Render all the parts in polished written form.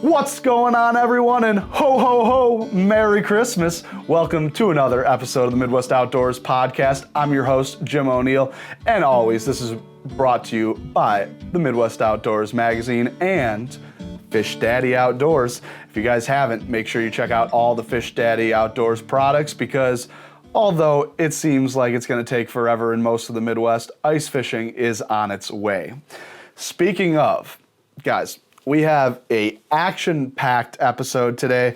What's going on, everyone, and ho ho ho, Merry Christmas. Welcome to another episode of the Midwest Outdoors podcast. I'm your host, Jim O'Neill, and always this is brought to you by the Midwest Outdoors magazine and Fish Daddy Outdoors. If you guys haven't, make sure you check out all the Fish Daddy Outdoors products, because although it seems like it's going to take forever in most of the Midwest, ice fishing is on its way. Speaking of, guys, we have a action-packed episode today.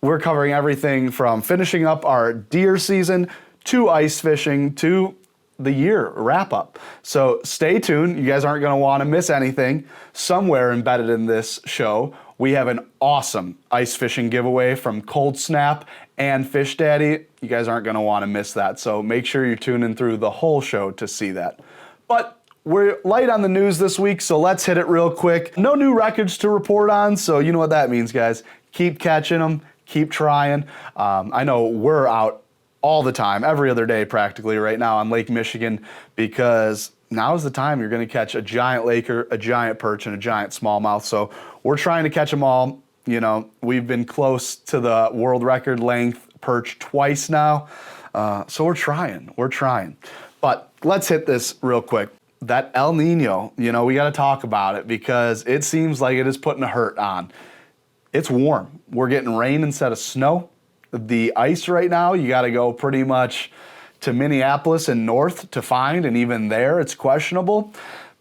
We're covering everything from finishing up our deer season to ice fishing to the year wrap-up. So stay tuned. You guys aren't going to want to miss anything. Somewhere embedded in this show, we have an awesome ice fishing giveaway from Cold Snap and Fish Daddy. You guys aren't going to want to miss that. So make sure you're tuning through the whole show to see that. But we're light on the news this week, so let's hit it real quick. No new records to report on, so you know what that means, guys. Keep catching them, keep trying. I know we're out all the time, every other day practically right now on Lake Michigan, because now's the time you're going to catch a giant laker, a giant perch, and a giant smallmouth. So we're trying to catch them all. You know, we've been close to the world record length perch twice now, so we're trying. But let's hit this real quick. That El Nino, we got to talk about it because it seems like it is putting a hurt on. It's warm. We're getting rain instead of snow. The ice right now, you got to go pretty much to Minneapolis and north to find, and even there it's questionable.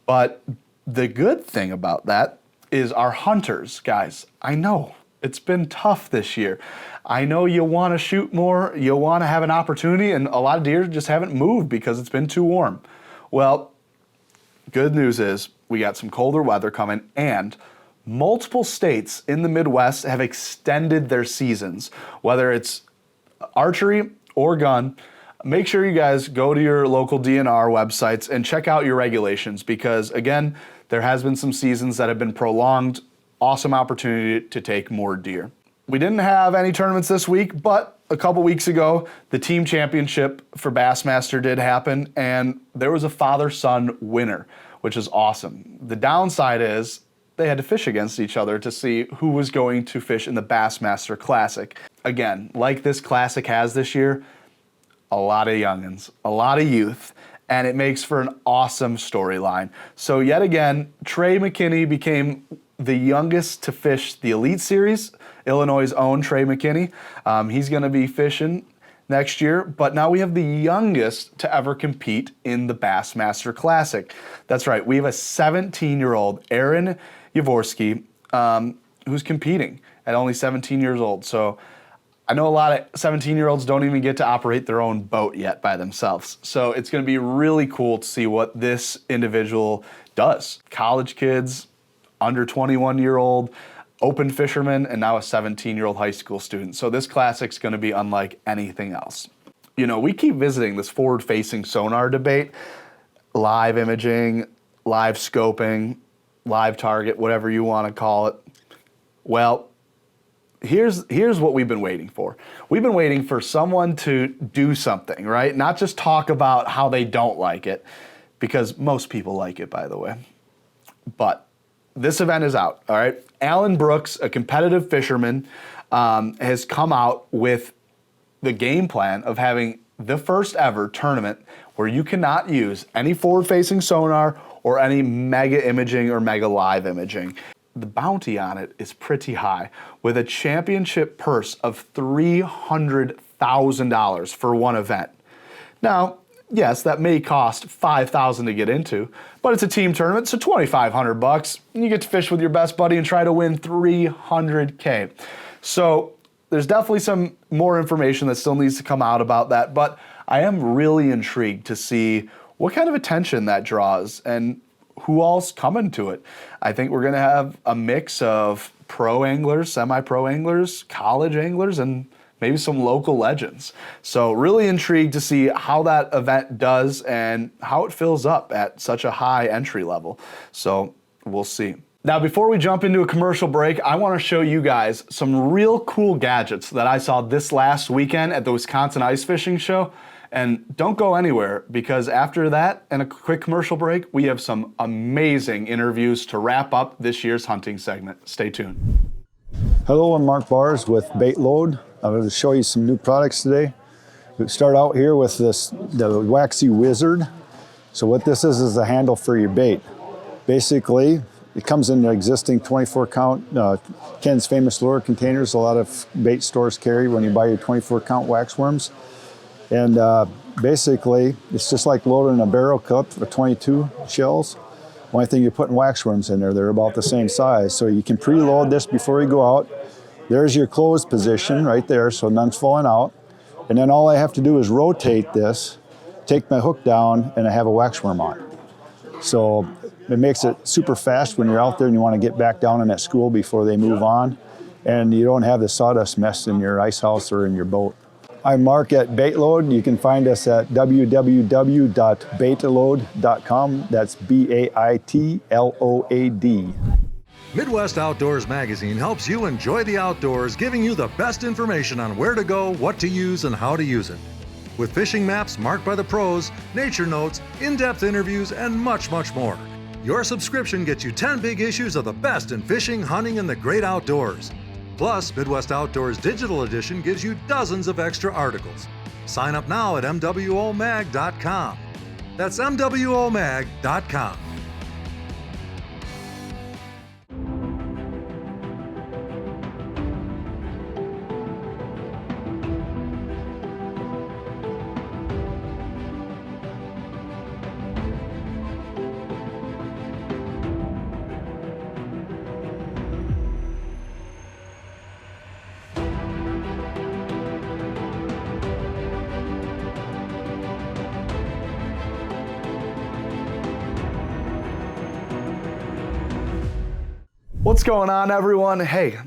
But the good thing about that is our hunters, guys. I know it's been tough this year. I know you want to shoot more, you want to have an opportunity, and a lot of deer just haven't moved because it's been too warm. Well, good news is we got some colder weather coming, and multiple states in the Midwest have extended their seasons, whether it's archery or gun. Make sure you guys go to your local DNR websites and check out your regulations, because again, there has been some seasons that have been prolonged. Awesome opportunity to take more deer. We didn't have any tournaments this week, but a couple weeks ago, the team championship for Bassmaster did happen, and there was a father-son winner, which is awesome. The downside is they had to fish against each other to see who was going to fish in the Bassmaster Classic. Again, like this Classic has this year, a lot of youngins, a lot of youth, and it makes for an awesome storyline. So yet again, Trey McKinney became the youngest to fish the Elite Series, Illinois' own Trey McKinney. He's going to be fishing next year, but now we have the youngest to ever compete in the Bassmaster Classic. That's right, we have a 17-year-old, Aaron Yavorsky, who's competing at only 17 years old. So I know a lot of 17-year-olds don't even get to operate their own boat yet by themselves. So it's going to be really cool to see what this individual does. College kids, under 21-year-old, open fisherman, and now a 17-year-old high school student. So this Classic's going to be unlike anything else. We keep visiting this forward-facing sonar debate, live imaging, live scoping, live target, whatever you want to call it. Well, here's what we've been waiting for. We've been waiting for someone to do something, right? Not just talk about how they don't like it, because most people like it, by the way. But this event is out, all right? Alan Brooks, a competitive fisherman, has come out with the game plan of having the first ever tournament where you cannot use any forward-facing sonar or any mega imaging or mega live imaging. The bounty on it is pretty high, with a championship purse of $300,000 for one event. Now, yes, that may cost $5,000 to get into, but it's a team tournament, so $2,500, and you get to fish with your best buddy and try to win $300K. So there's definitely some more information that still needs to come out about that, but I am really intrigued to see what kind of attention that draws and who all's coming to it. I think we're going to have a mix of pro anglers, semi-pro anglers, college anglers, and maybe some local legends. So really intrigued to see how that event does and how it fills up at such a high entry level. So we'll see. Now, before we jump into a commercial break, I want to show you guys some real cool gadgets that I saw this last weekend at the Wisconsin Ice Fishing Show. And don't go anywhere, because after that and a quick commercial break, we have some amazing interviews to wrap up this year's hunting segment. Stay tuned. Hello, I'm Mark Bars with Bait Load. I'm going to show you some new products today. We start out here with the Waxy Wizard. So what this is a handle for your bait. Basically, it comes in the existing 24 count Ken's Famous Lure containers a lot of bait stores carry when you buy your 24 count wax worms. And basically, it's just like loading a barrel cup for 22 shells. Only thing you're putting wax worms in there, they're about the same size. So you can preload this before you go out. There's your closed position right there, so none's falling out. And then all I have to do is rotate this, take my hook down, and I have a wax worm on. So it makes it super fast when you're out there and you want to get back down in that school before they move on. And you don't have the sawdust mess in your ice house or in your boat. I'm Mark at Baitload. You can find us at www.baitload.com. That's BAITLOAD. Midwest Outdoors Magazine helps you enjoy the outdoors, giving you the best information on where to go, what to use, and how to use it. With fishing maps marked by the pros, nature notes, in-depth interviews, and much, much more. Your subscription gets you 10 big issues of the best in fishing, hunting, and the great outdoors. Plus, Midwest Outdoors Digital Edition gives you dozens of extra articles. Sign up now at MWOMag.com. That's MWOMag.com. What's going on, everyone? Hey,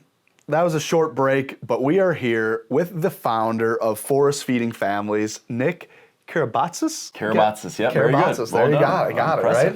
that was a short break, but we are here with the founder of Forrest Feeding Families, Nick Karabatsis? Karabatsis, yeah, very good. Karabatsis, there you go. I got it, right?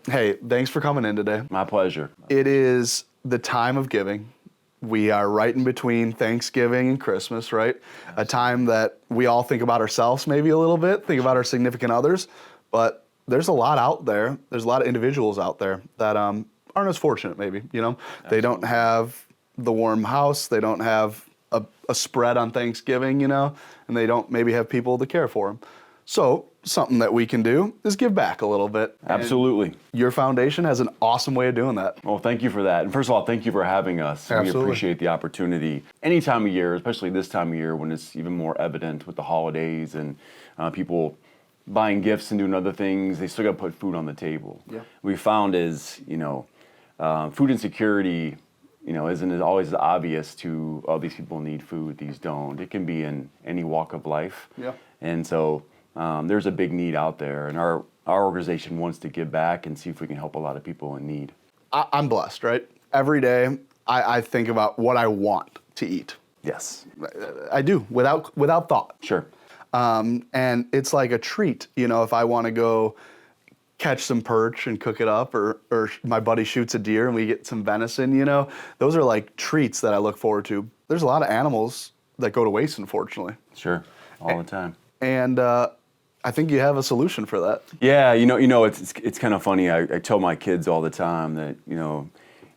Hey, thanks for coming in today. My pleasure. It is the time of giving. We are right in between Thanksgiving and Christmas, right? A time that we all think about ourselves maybe a little bit, think about our significant others, but there's a lot out there. There's a lot of individuals out there that aren't as fortunate maybe, you know? Absolutely. They don't have the warm house, they don't have a spread on Thanksgiving, you know, and they don't maybe have people to care for them. So something that we can do is give back a little bit. Absolutely. And your foundation has an awesome way of doing that. Well, thank you for that. And first of all, thank you for having us. Absolutely. We appreciate the opportunity. Any time of year, especially this time of year when it's even more evident with the holidays and people buying gifts and doing other things, they still got to put food on the table. Yeah. What we found is, food insecurity, isn't always as obvious to, oh, these people need food, these don't. It can be in any walk of life. Yeah. And so there's a big need out there, and our organization wants to give back and see if we can help a lot of people in need. I'm blessed, right? Every day I think about what I want to eat. Yes. I do, without thought. Sure. And it's like a treat, if I want to go catch some perch and cook it up, or my buddy shoots a deer and we get some venison, those are like treats that I look forward to. There's a lot of animals that go to waste, unfortunately. Sure, all the time. And I think you have a solution for that. Yeah, it's kind of funny. I tell my kids all the time that,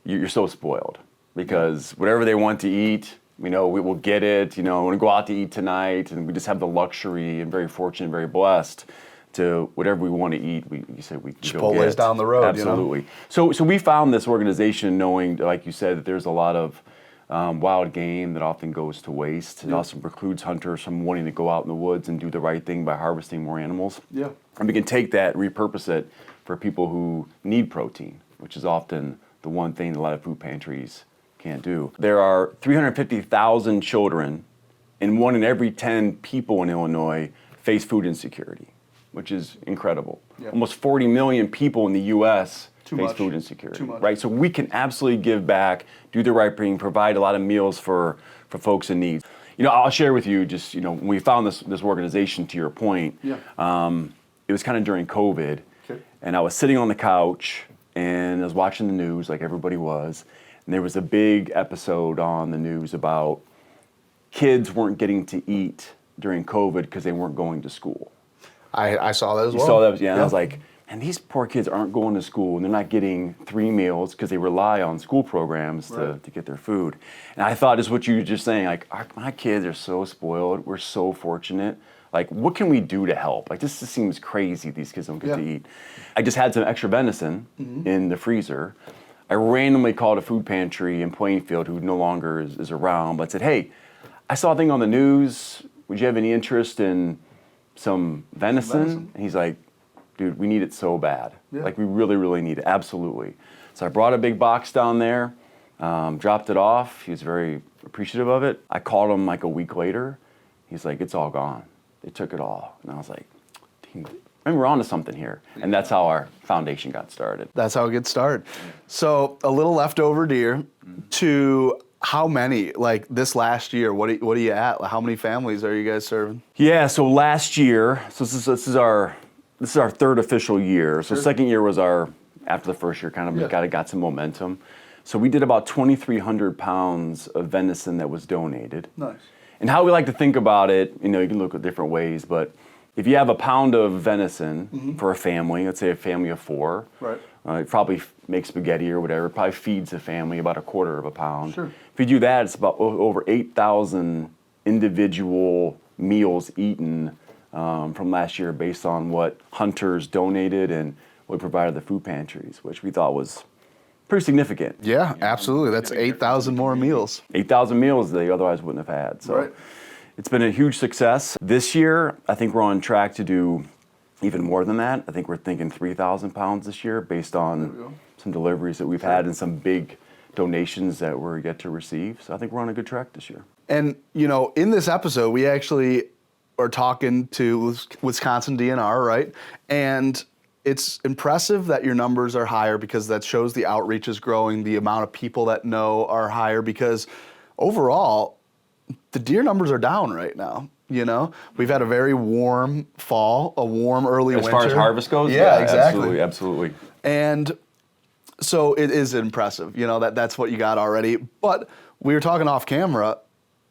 you're so spoiled because whatever they want to eat, we will get it. I want to go out to eat tonight, and we just have the luxury and very fortunate, very blessed to whatever we want to eat, we say we can go get. Chipotle's down the road. Absolutely. So we found this organization knowing, like you said, that there's a lot of wild game that often goes to waste. It also precludes hunters from wanting to go out in the woods and do the right thing by harvesting more animals. Yeah. And we can take that and repurpose it for people who need protein, which is often the one thing a lot of food pantries can't do. There are 350,000 children, and 1 in every 10 people in Illinois face food insecurity, which is incredible. Yeah. Almost 40 million people in the U.S. face food insecurity, right? So we can absolutely give back, do the right thing, provide a lot of meals for folks in need. I'll share with you just, when we found this organization, to your point, it was kind of during COVID, and I was sitting on the couch, and I was watching the news like everybody was, and there was a big episode on the news about kids weren't getting to eat during COVID because they weren't going to school. I saw that as well. You saw that, yeah. And I was like, and these poor kids aren't going to school and they're not getting 3 meals because they rely on school programs to get their food. And I thought, is what you were just saying, like, my kids are so spoiled. We're so fortunate. Like, what can we do to help? Like, this just seems crazy these kids don't get to eat. I just had some extra venison in the freezer. I randomly called a food pantry in Plainfield, who no longer is around, but said, hey, I saw a thing on the news. Would you have any interest in some venison? And he's like, dude, we need it so bad. Like, we really, really need it. Absolutely. So I brought a big box down there, dropped it off. He was very appreciative of it. I called him like a week later. He's like, it's all gone. They took it all. And I was like, maybe we're onto something here. And that's how our foundation got started. That's how it gets started. So a little leftover deer to how many, like this last year, what are you at? How many families are you guys serving? Yeah, so last year, so this is our third official year. So second year was after the first year, kind of got some momentum. So we did about 2,300 pounds of venison that was donated. Nice. And how we like to think about it, you can look at different ways, but if you have a pound of venison for a family, let's say a family of 4, you probably make spaghetti or whatever, it probably feeds a family about 1/4 of a pound. Sure. If you do that, it's about over 8,000 individual meals eaten from last year based on what hunters donated and what provided the food pantries, which we thought was pretty significant. Yeah, absolutely. That's 8,000 more meals. 8,000 meals they otherwise wouldn't have had. So it's been a huge success. This year, I think we're on track to do even more than that. I think we're thinking 3,000 pounds this year based on some deliveries that we've had and some big donations that we're yet to receive. So I think we're on a good track this year. And, in this episode, we actually are talking to Wisconsin DNR, right? And it's impressive that your numbers are higher because that shows the outreach is growing, the amount of people that know are higher, because overall, the deer numbers are down right now. We've had a very warm fall, a warm early winter. As far as harvest goes? Yeah, exactly. Absolutely. And so it is impressive, that's what you got already. But we were talking off camera,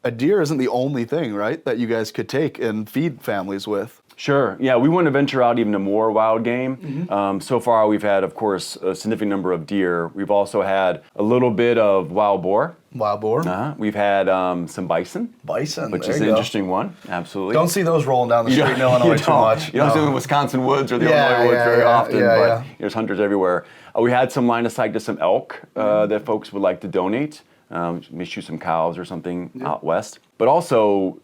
a deer isn't the only thing, right, that you guys could take and feed families with. Sure. Yeah, we want to venture out even to more wild game. So far, we've had, of course, a significant number of deer. We've also had a little bit of wild boar. Wild boar. We've had some bison. Bison, which is an interesting one. Absolutely. Don't see those rolling down the street in Illinois too much. You don't see them in the Wisconsin woods or the Illinois woods very often, but there's hunters everywhere. We had some line of sight to some elk that folks would like to donate. Maybe shoot some cows or something out west. But also,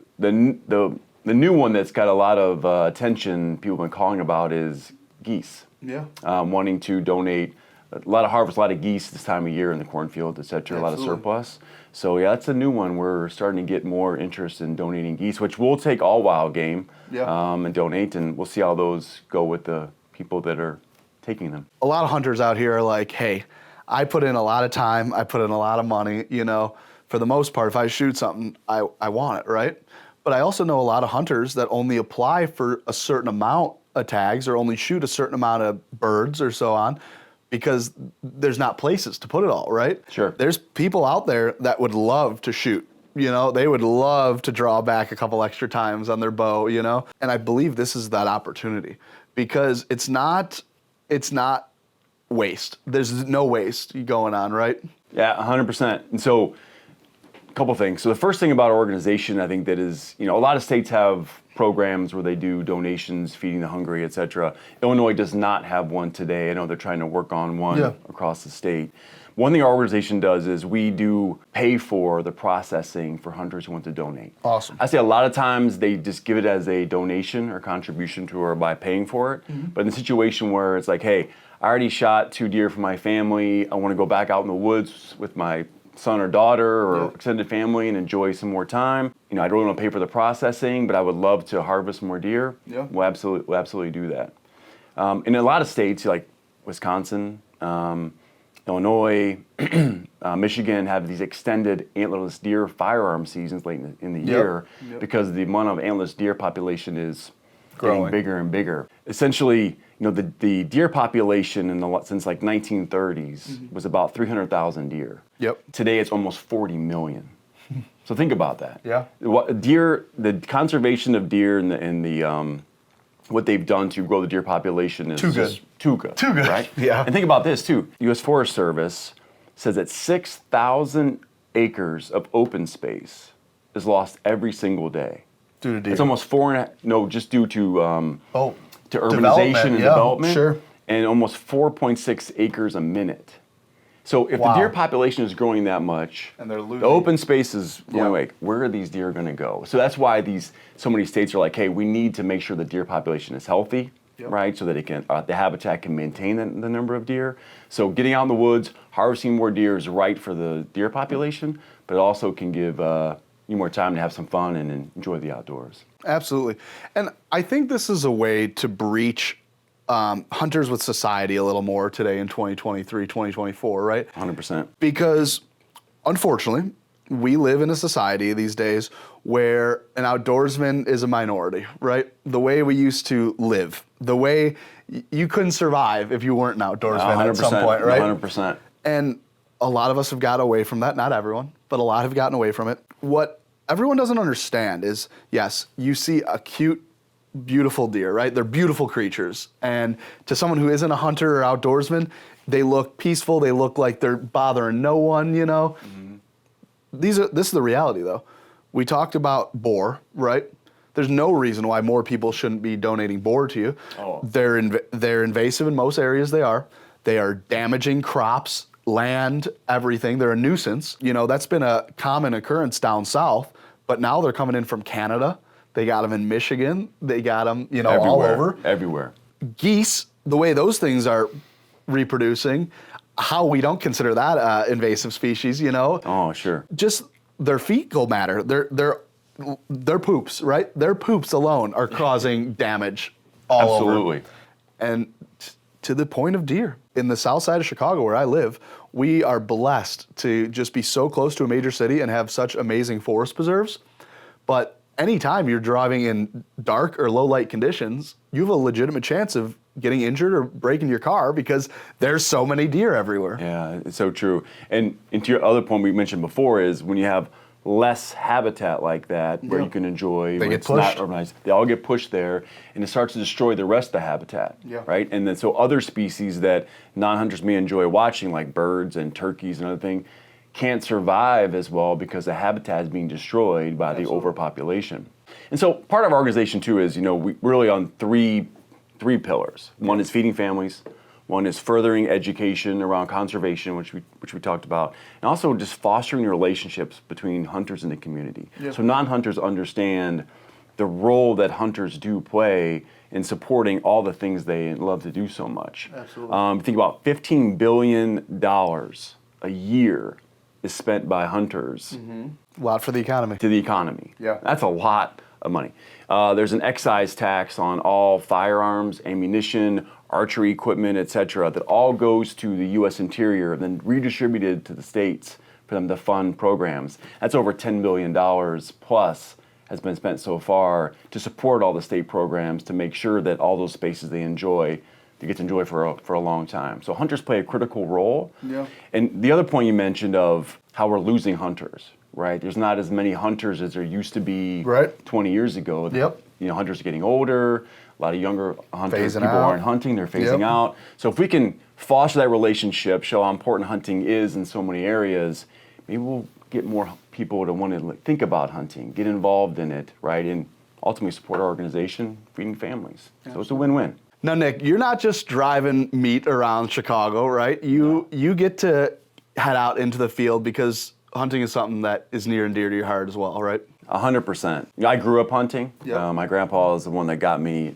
the new one that's got a lot of attention, people have been calling about, is geese. Yeah. Wanting to donate a lot of harvest, a lot of geese this time of year in the cornfield, et cetera, a lot of surplus. So yeah, that's a new one. We're starting to get more interest in donating geese, which we'll take all wild game and donate, and we'll see how those go with the people that are taking them. A lot of hunters out here are like, hey, I put in a lot of time, I put in a lot of money, for the most part, if I shoot something, I want it, right? But I also know a lot of hunters that only apply for a certain amount of tags or only shoot a certain amount of birds or so on because there's not places to put it all, right? Sure. There's people out there that would love to shoot. They would love to draw back a couple extra times on their bow, And I believe this is that opportunity because it's not waste. There's no waste going on, right? Yeah, 100%. And so a couple things. So the first thing about our organization, I think that is, a lot of states have programs where they do donations, feeding the hungry, et cetera. Illinois does not have one today. I know they're trying to work on one across the state. One thing our organization does is we do pay for the processing for hunters who want to donate. Awesome. I say a lot of times they just give it as a donation or contribution to or by paying for it. But in the situation where it's like, hey, I already shot 2 deer for my family. I want to go back out in the woods with my son or daughter or extended family and enjoy some more time. I don't want to pay for the processing, but I would love to harvest more deer. Yeah. We'll absolutely do that. In a lot of states, like Wisconsin, Illinois, Michigan, have these extended antlerless deer firearm seasons late in the year because the amount of antlerless deer population is getting bigger and bigger. Essentially, the deer population since like 1930s was about 300,000 deer. Yep. Today it's almost 40 million. So think about that. Yeah. The conservation of deer in what they've done to grow the deer population is Too good. just too good. Too good. Right? Yeah. And think about this too. U.S. Forest Service says that 6,000 acres of open space is lost every single day. Due to deer. It's almost just due to to urbanization Development, and yeah, development, sure. and almost 4.6 acres a minute. So if Wow. the deer population is growing that much, And they're losing- the open space is going Yeah. away, where are these deer going to go? So that's why so many states are like, hey, we need to make sure the deer population is healthy, Yep. right? So that the habitat can maintain the number of deer. So getting out in the woods, harvesting more deer is right for the deer population, but it also can give you more time to have some fun and enjoy the outdoors. Absolutely. And I think this is a way to breach hunters with society a little more today in 2023, 2024, right? 100%. Because unfortunately, we live in a society these days where an outdoorsman is a minority, right? The way we used to live, the way you couldn't survive if you weren't an outdoorsman at some point, right? 100%. And a lot of us have got away from that. Not everyone, but a lot have gotten away from it. What everyone doesn't understand is, yes, you see a cute, beautiful deer, right? They're beautiful creatures. And to someone who isn't a hunter or outdoorsman, they look peaceful. They look like they're bothering no one, you know? This is the reality, though. We talked about boar, right? There's no reason why more people shouldn't be donating boar to you. Oh. They're invasive in most areas they are. They are damaging crops, land, everything. They're a nuisance. You know, that's been a common occurrence down south, but now they're coming in from Canada. They got them in Michigan. They got them, you know, all over. Everywhere. Geese, the way those things are reproducing, how we don't consider that invasive species, you know? Oh, sure. Just their fecal matter, their poops, right? Their poops alone are causing damage all over. Absolutely. And to the point of deer. In the south side of Chicago where I live, we are blessed to just be so close to a major city and have such amazing forest preserves. But anytime you're driving in dark or low light conditions, you have a legitimate chance of getting injured or breaking your car because there's so many deer everywhere. Yeah, it's so true. And to your other point we mentioned before is when you have less habitat like that where you can enjoy, They when get it's not pushed. urbanized, they all get pushed there and it starts to destroy the rest of the habitat, Yeah. right? And then so other species that non-hunters may enjoy watching, like birds and turkeys and other things, can't survive as well because the habitat is being destroyed by the overpopulation. And so part of our organization too is, you know, we're really on three pillars. One is feeding families. One is furthering education around conservation, which we talked about, and also just fostering relationships between hunters and the community. Yeah. So non-hunters understand the role that hunters do play in supporting all the things they love to do so much. Absolutely. Think about $15 billion a year is spent by hunters A lot for the economy. to the economy. Yeah. That's a lot of money. There's an excise tax on all firearms, ammunition, archery equipment, etc., that all goes to the U.S. Interior and then redistributed to the states for them to fund programs. That's over $10 billion plus has been spent so far to support all the state programs to make sure that all those spaces they get to enjoy for a long time. So hunters play a critical role. Yeah. And the other point you mentioned of how we're losing hunters, right? There's not as many hunters as there used to be Right. 20 years ago. Yep. You know, hunters are getting older. A lot of younger hunters, Phasing people out. aren't hunting, they're phasing Yep. out. So if we can foster that relationship, show how important hunting is in so many areas, maybe we'll get more people to want to think about hunting, get involved in it, right? And ultimately support our organization, feeding families. So it's a win-win. Now, Nick, you're not just driving meat around Chicago, right? You get to head out into the field because hunting is something that is near and dear to your heart as well, right? 100%. I grew up hunting. Yep. My grandpa is the one that got me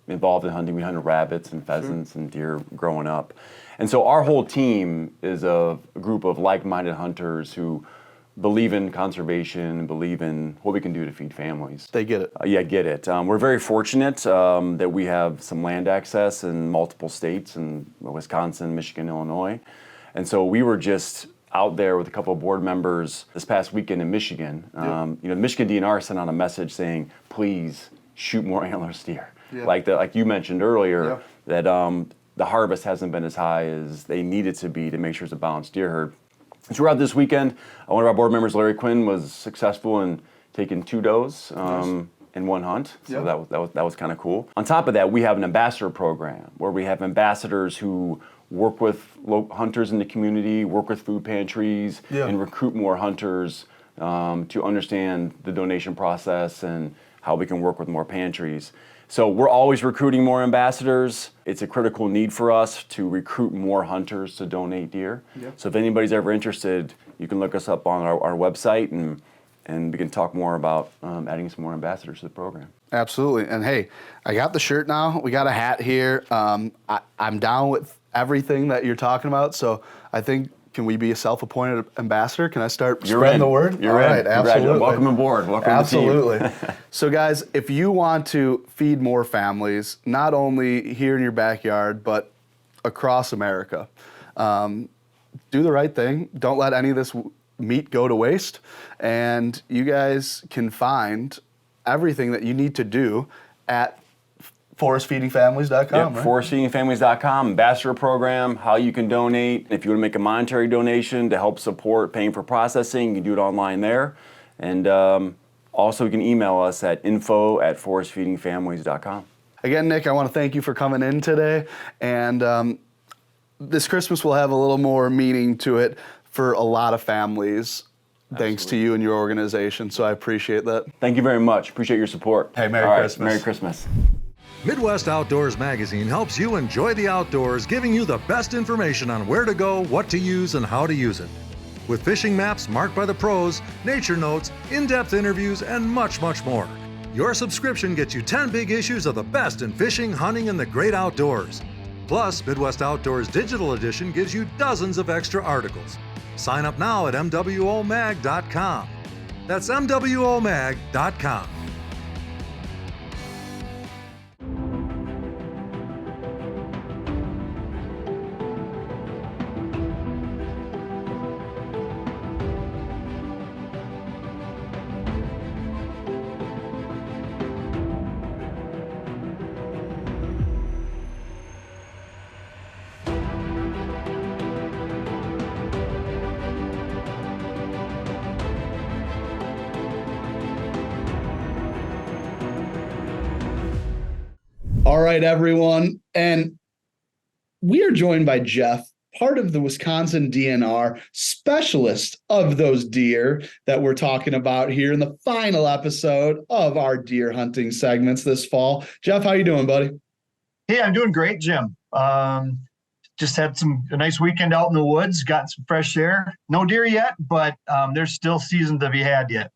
involved in hunting. We hunted rabbits and pheasants and deer growing up. And so our whole team is a group of like-minded hunters who believe in conservation, believe in what we can do to feed families. They get it. Yeah, get it. We're very fortunate that we have some land access in multiple states in Wisconsin, Michigan, Illinois. And so we were just out there with a couple of board members this past weekend in Michigan. You know, the Michigan DNR sent out a message saying, please shoot more antlerless deer. Yeah. Like you mentioned earlier, Yeah. that the harvest hasn't been as high as they need it to be to make sure it's a balanced deer herd. So we're out this weekend. One of our board members, Larry Quinn, was successful in taking 2 does in one hunt. So Yep. that was kind of cool. On top of that, we have an ambassador program where we have ambassadors who work with hunters in the community, work with food pantries, and recruit more hunters to understand the donation process and how we can work with more pantries. So we're always recruiting more ambassadors. It's a critical need for us to recruit more hunters to donate deer. So if anybody's ever interested, you can look us up on our website and we can talk more about adding some more ambassadors to the program. Absolutely. And hey, I got the shirt now. We got a hat here. I'm down with everything that you're talking about. So I think, can we be a self-appointed ambassador? Can I start spreading the word? You're in. Right, absolutely. Welcome aboard. Welcome Absolutely. to the team. So guys, if you want to feed more families, not only here in your backyard, but across America, do the right thing. Don't let any of this meat go to waste. And you guys can find everything that you need to do at forrestfeedingfamilies.com, right? Forrestfeedingfamilies.com, ambassador program, how you can donate. If you want to make a monetary donation to help support paying for processing, you can do it online there. And also you can email us at info@forrestfeedingfamilies.com. Again, Nick, I want to thank you for coming in today. And this Christmas will have a little more meaning to it for a lot of families, thanks to you and your organization. So I appreciate that. Thank you very much. Appreciate your support. Hey, Merry Christmas. Merry Christmas. Midwest Outdoors Magazine helps you enjoy the outdoors, giving you the best information on where to go, what to use, and how to use it. With fishing maps marked by the pros, nature notes, in-depth interviews, and much, much more. Your subscription gets you 10 big issues of the best in fishing, hunting, and the great outdoors. Plus, Midwest Outdoors Digital Edition gives you dozens of extra articles. Sign up now at mwomag.com. That's mwomag.com. All right, everyone. And we are joined by Jeff, part of the Wisconsin DNR, specialist of those deer that we're talking about here in the final episode of our deer hunting segments this fall. Jeff, how you doing, buddy? Hey, I'm doing great, Jim. Just had a nice weekend out in the woods, got some fresh air. No deer yet, but there's still season to be had yet.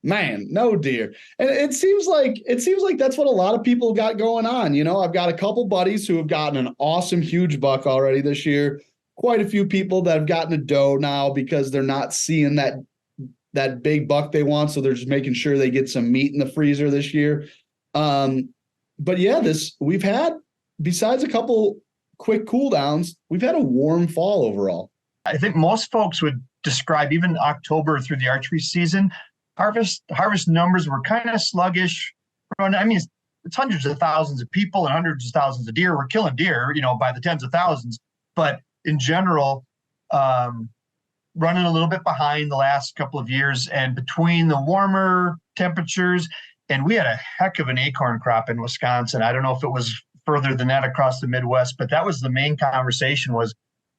Man, no deer. And it seems like that's what a lot of people got going on. You know, I've got a couple buddies who have gotten an awesome huge buck already this year. Quite a few people that have gotten a doe now because they're not seeing that big buck they want, so they're just making sure they get some meat in the freezer this year. But yeah, we've had, besides a couple quick cool downs, we've had a warm fall overall. I think most folks would describe even October through the archery season. Harvest numbers were kind of sluggish. I mean, it's hundreds of thousands of people and hundreds of thousands of deer. We're killing deer, by the tens of thousands. But in general, running a little bit behind the last couple of years. And between the warmer temperatures, and we had a heck of an acorn crop in Wisconsin. I don't know if it was further than that across the Midwest, but that was the main conversation, was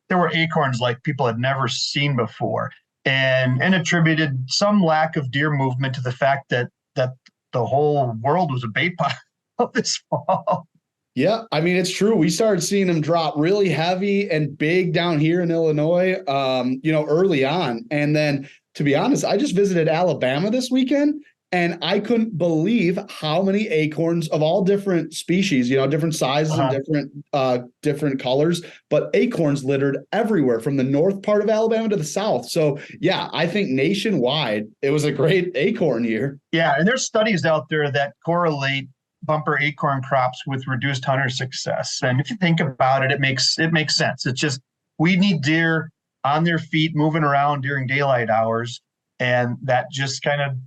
there were acorns like people had never seen before. And attributed some lack of deer movement to the fact that the whole world was a bait pile this fall. Yeah, I mean, it's true. We started seeing them drop really heavy and big down here in Illinois, early on. And then, to be honest, I just visited Alabama this weekend, and I couldn't believe how many acorns of all different species, different sizes and different colors, but acorns littered everywhere from the north part of Alabama to the south. So yeah, I think nationwide, it was a great acorn year. Yeah. And there's studies out there that correlate bumper acorn crops with reduced hunter success. And if you think about it, it makes sense. It's just, we need deer on their feet, moving around during daylight hours. And that just kind of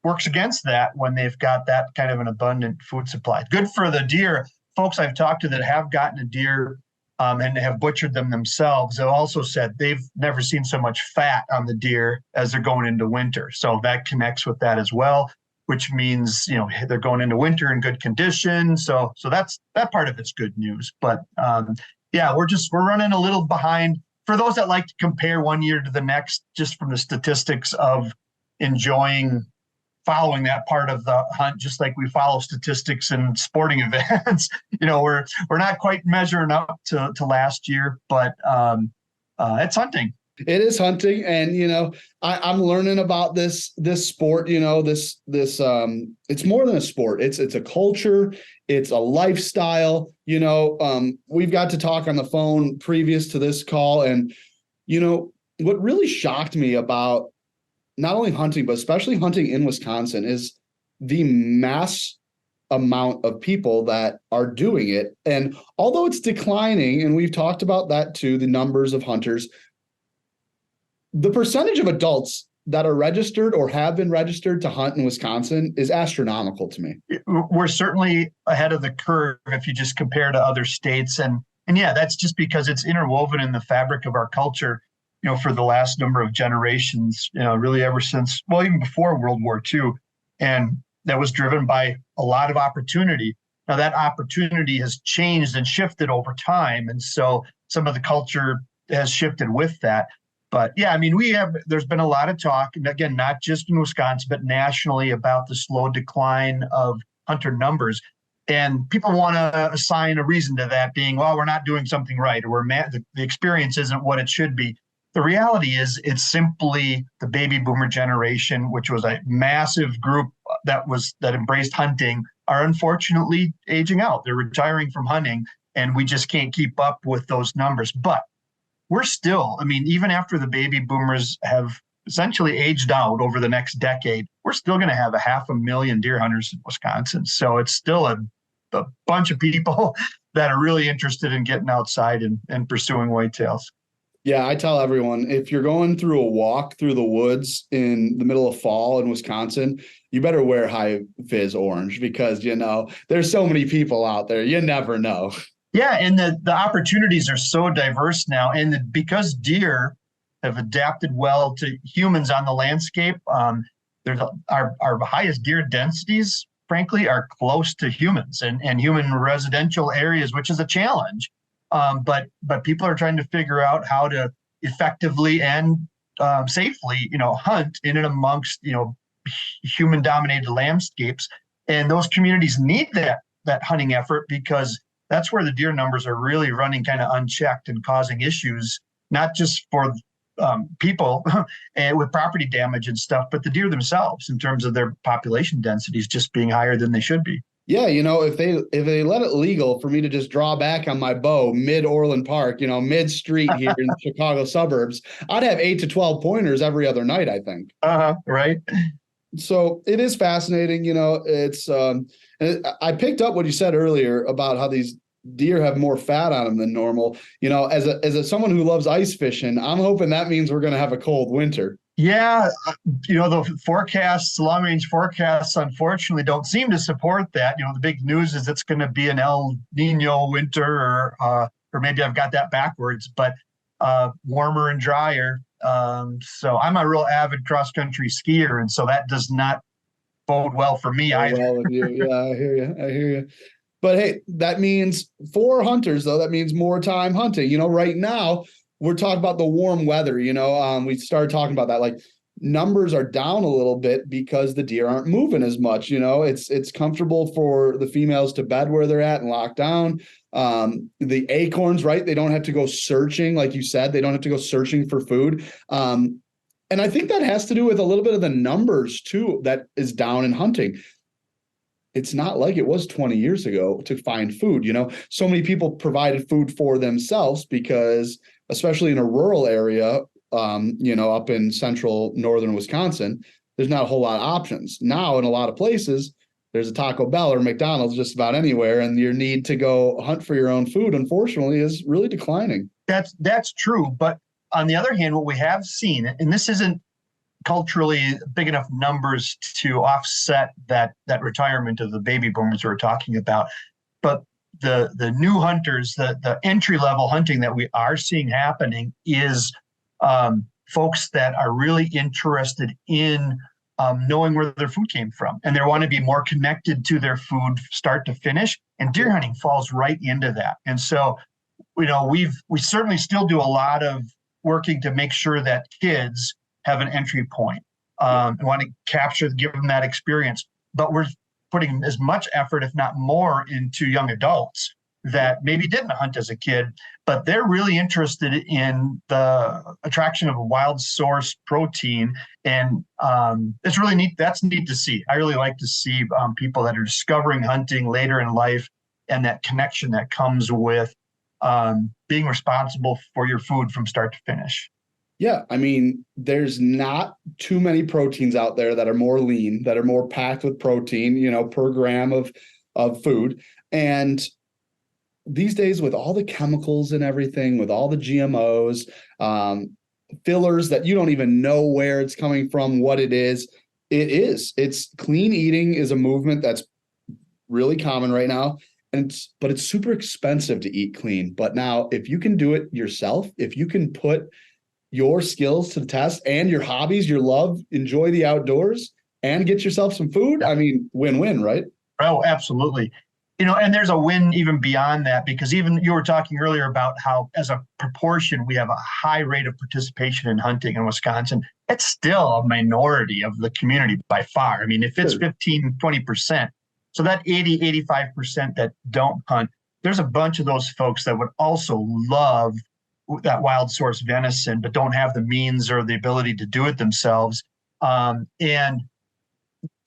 works against that when they've got that kind of an abundant food supply. Good for the deer. Folks I've talked to that have gotten a deer and have butchered them themselves have also said they've never seen so much fat on the deer as they're going into winter. So that connects with that as well. which means, they're going into winter in good condition. So that part of it's good news. But yeah, we're running a little behind. For those that like to compare one year to the next, just from the statistics of following that part of the hunt, just like we follow statistics in sporting events, we're not quite measuring up to last year, but it's hunting. It is hunting, and I'm learning about this sport. This it's more than a sport. It's a culture. It's a lifestyle. We've got to talk on the phone previous to this call, and what really shocked me about not only hunting but especially hunting in Wisconsin is the mass amount of people that are doing it. And although it's declining, and we've talked about that too, the numbers of hunters, the percentage of adults that are registered or have been registered to hunt in Wisconsin is astronomical to me. We're certainly ahead of the curve if you just compare to other states. And yeah, that's just because it's interwoven in the fabric of our culture, for the last number of generations, really ever since, even before World War II. And that was driven by a lot of opportunity. Now that opportunity has changed and shifted over time. And so some of the culture has shifted with that. But yeah, there's been a lot of talk, and again, not just in Wisconsin, but nationally, about the slow decline of hunter numbers. And people want to assign a reason to that being, well, we're not doing something right, or the experience isn't what it should be. The reality is it's simply the baby boomer generation, which was a massive group that embraced hunting, are unfortunately aging out. They're retiring from hunting, and we just can't keep up with those numbers. But we're still, even after the baby boomers have essentially aged out over the next decade, we're still going to have 500,000 deer hunters in Wisconsin. So it's still a bunch of people that are really interested in getting outside and pursuing whitetails. Yeah, I tell everyone, if you're going through a walk through the woods in the middle of fall in Wisconsin, you better wear high vis orange, because, there's so many people out there. You never know. Yeah, and the opportunities are so diverse now. And because deer have adapted well to humans on the landscape, there's our highest deer densities, frankly, are close to humans and human residential areas, which is a challenge. But people are trying to figure out how to effectively and safely, hunt in and amongst, human-dominated landscapes. And those communities need that hunting effort, because that's where the deer numbers are really running kind of unchecked and causing issues, not just for people and with property damage and stuff, but the deer themselves in terms of their population densities just being higher than they should be. Yeah, if they let it legal for me to just draw back on my bow mid-Orland Park, mid street here in the Chicago suburbs, I'd have 8 to 12 pointers every other night, I think. Right. So it is fascinating. It's I picked up what you said earlier about how these deer have more fat on them than normal. As someone who loves ice fishing, I'm hoping that means we're going to have a cold winter. Yeah, the long-range forecasts, unfortunately, don't seem to support that. The big news is it's going to be an El Nino winter, or maybe I've got that backwards, but warmer and drier. So I'm a real avid cross-country skier, and so that does not bode well for me either. Well with you. Yeah, I hear you. But hey, that means for hunters, though, that means more time hunting. Right now, we're talking about the warm weather. We started talking about that. Like, numbers are down a little bit because the deer aren't moving as much. It's comfortable for the females to bed where they're at and lock down. The acorns, right? They don't have to go searching. Like you said, they don't have to go searching for food. And I think that has to do with a little bit of the numbers too, that is down in hunting. It's not like it was 20 years ago to find food. So many people provided food for themselves because, especially in a rural area, up in central northern Wisconsin, there's not a whole lot of options. Now, in a lot of places, there's a Taco Bell or McDonald's just about anywhere, and your need to go hunt for your own food, unfortunately, is really declining. That's true. But on the other hand, what we have seen, and this isn't culturally big enough numbers to offset that retirement of the baby boomers we're talking about, but the new hunters, the entry level hunting that we are seeing happening is folks that are really interested in knowing where their food came from, and they want to be more connected to their food start to finish. And deer hunting falls right into that. And so, we certainly still do a lot of working to make sure that kids have an entry point. And want to give them that experience. But we're putting as much effort, if not more, into young adults that maybe didn't hunt as a kid, but they're really interested in the attraction of a wild source protein. And it's really neat. That's neat to see. I really like to see people that are discovering hunting later in life, and that connection that comes with being responsible for your food from start to finish. Yeah, I mean, there's not too many proteins out there that are more lean, that are more packed with protein, per gram of food. And these days, with all the chemicals and everything, with all the GMOs, fillers that you don't even know where it's coming from, what it is, it's clean eating is a movement that's really common right now. But it's super expensive to eat clean. But now, if you can do it yourself, if you can put your skills to the test and your hobbies, your love, enjoy the outdoors, and get yourself some food, I mean, win-win, right? Oh, absolutely. And there's a win even beyond that, because even you were talking earlier about how, as a proportion, we have a high rate of participation in hunting in Wisconsin. It's still a minority of the community by far. I mean, if it's 15, 20%, so that 80, 85% that don't hunt, there's a bunch of those folks that would also love that wild source venison, but don't have the means or the ability to do it themselves. And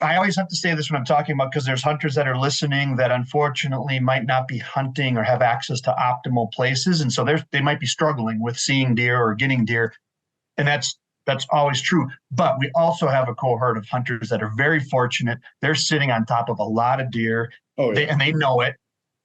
I always have to say this when I'm talking about, because there's hunters that are listening that unfortunately might not be hunting or have access to optimal places. And so they might be struggling with seeing deer or getting deer. And that's always true. But we also have a cohort of hunters that are very fortunate. They're sitting on top of a lot of deer, and they know it.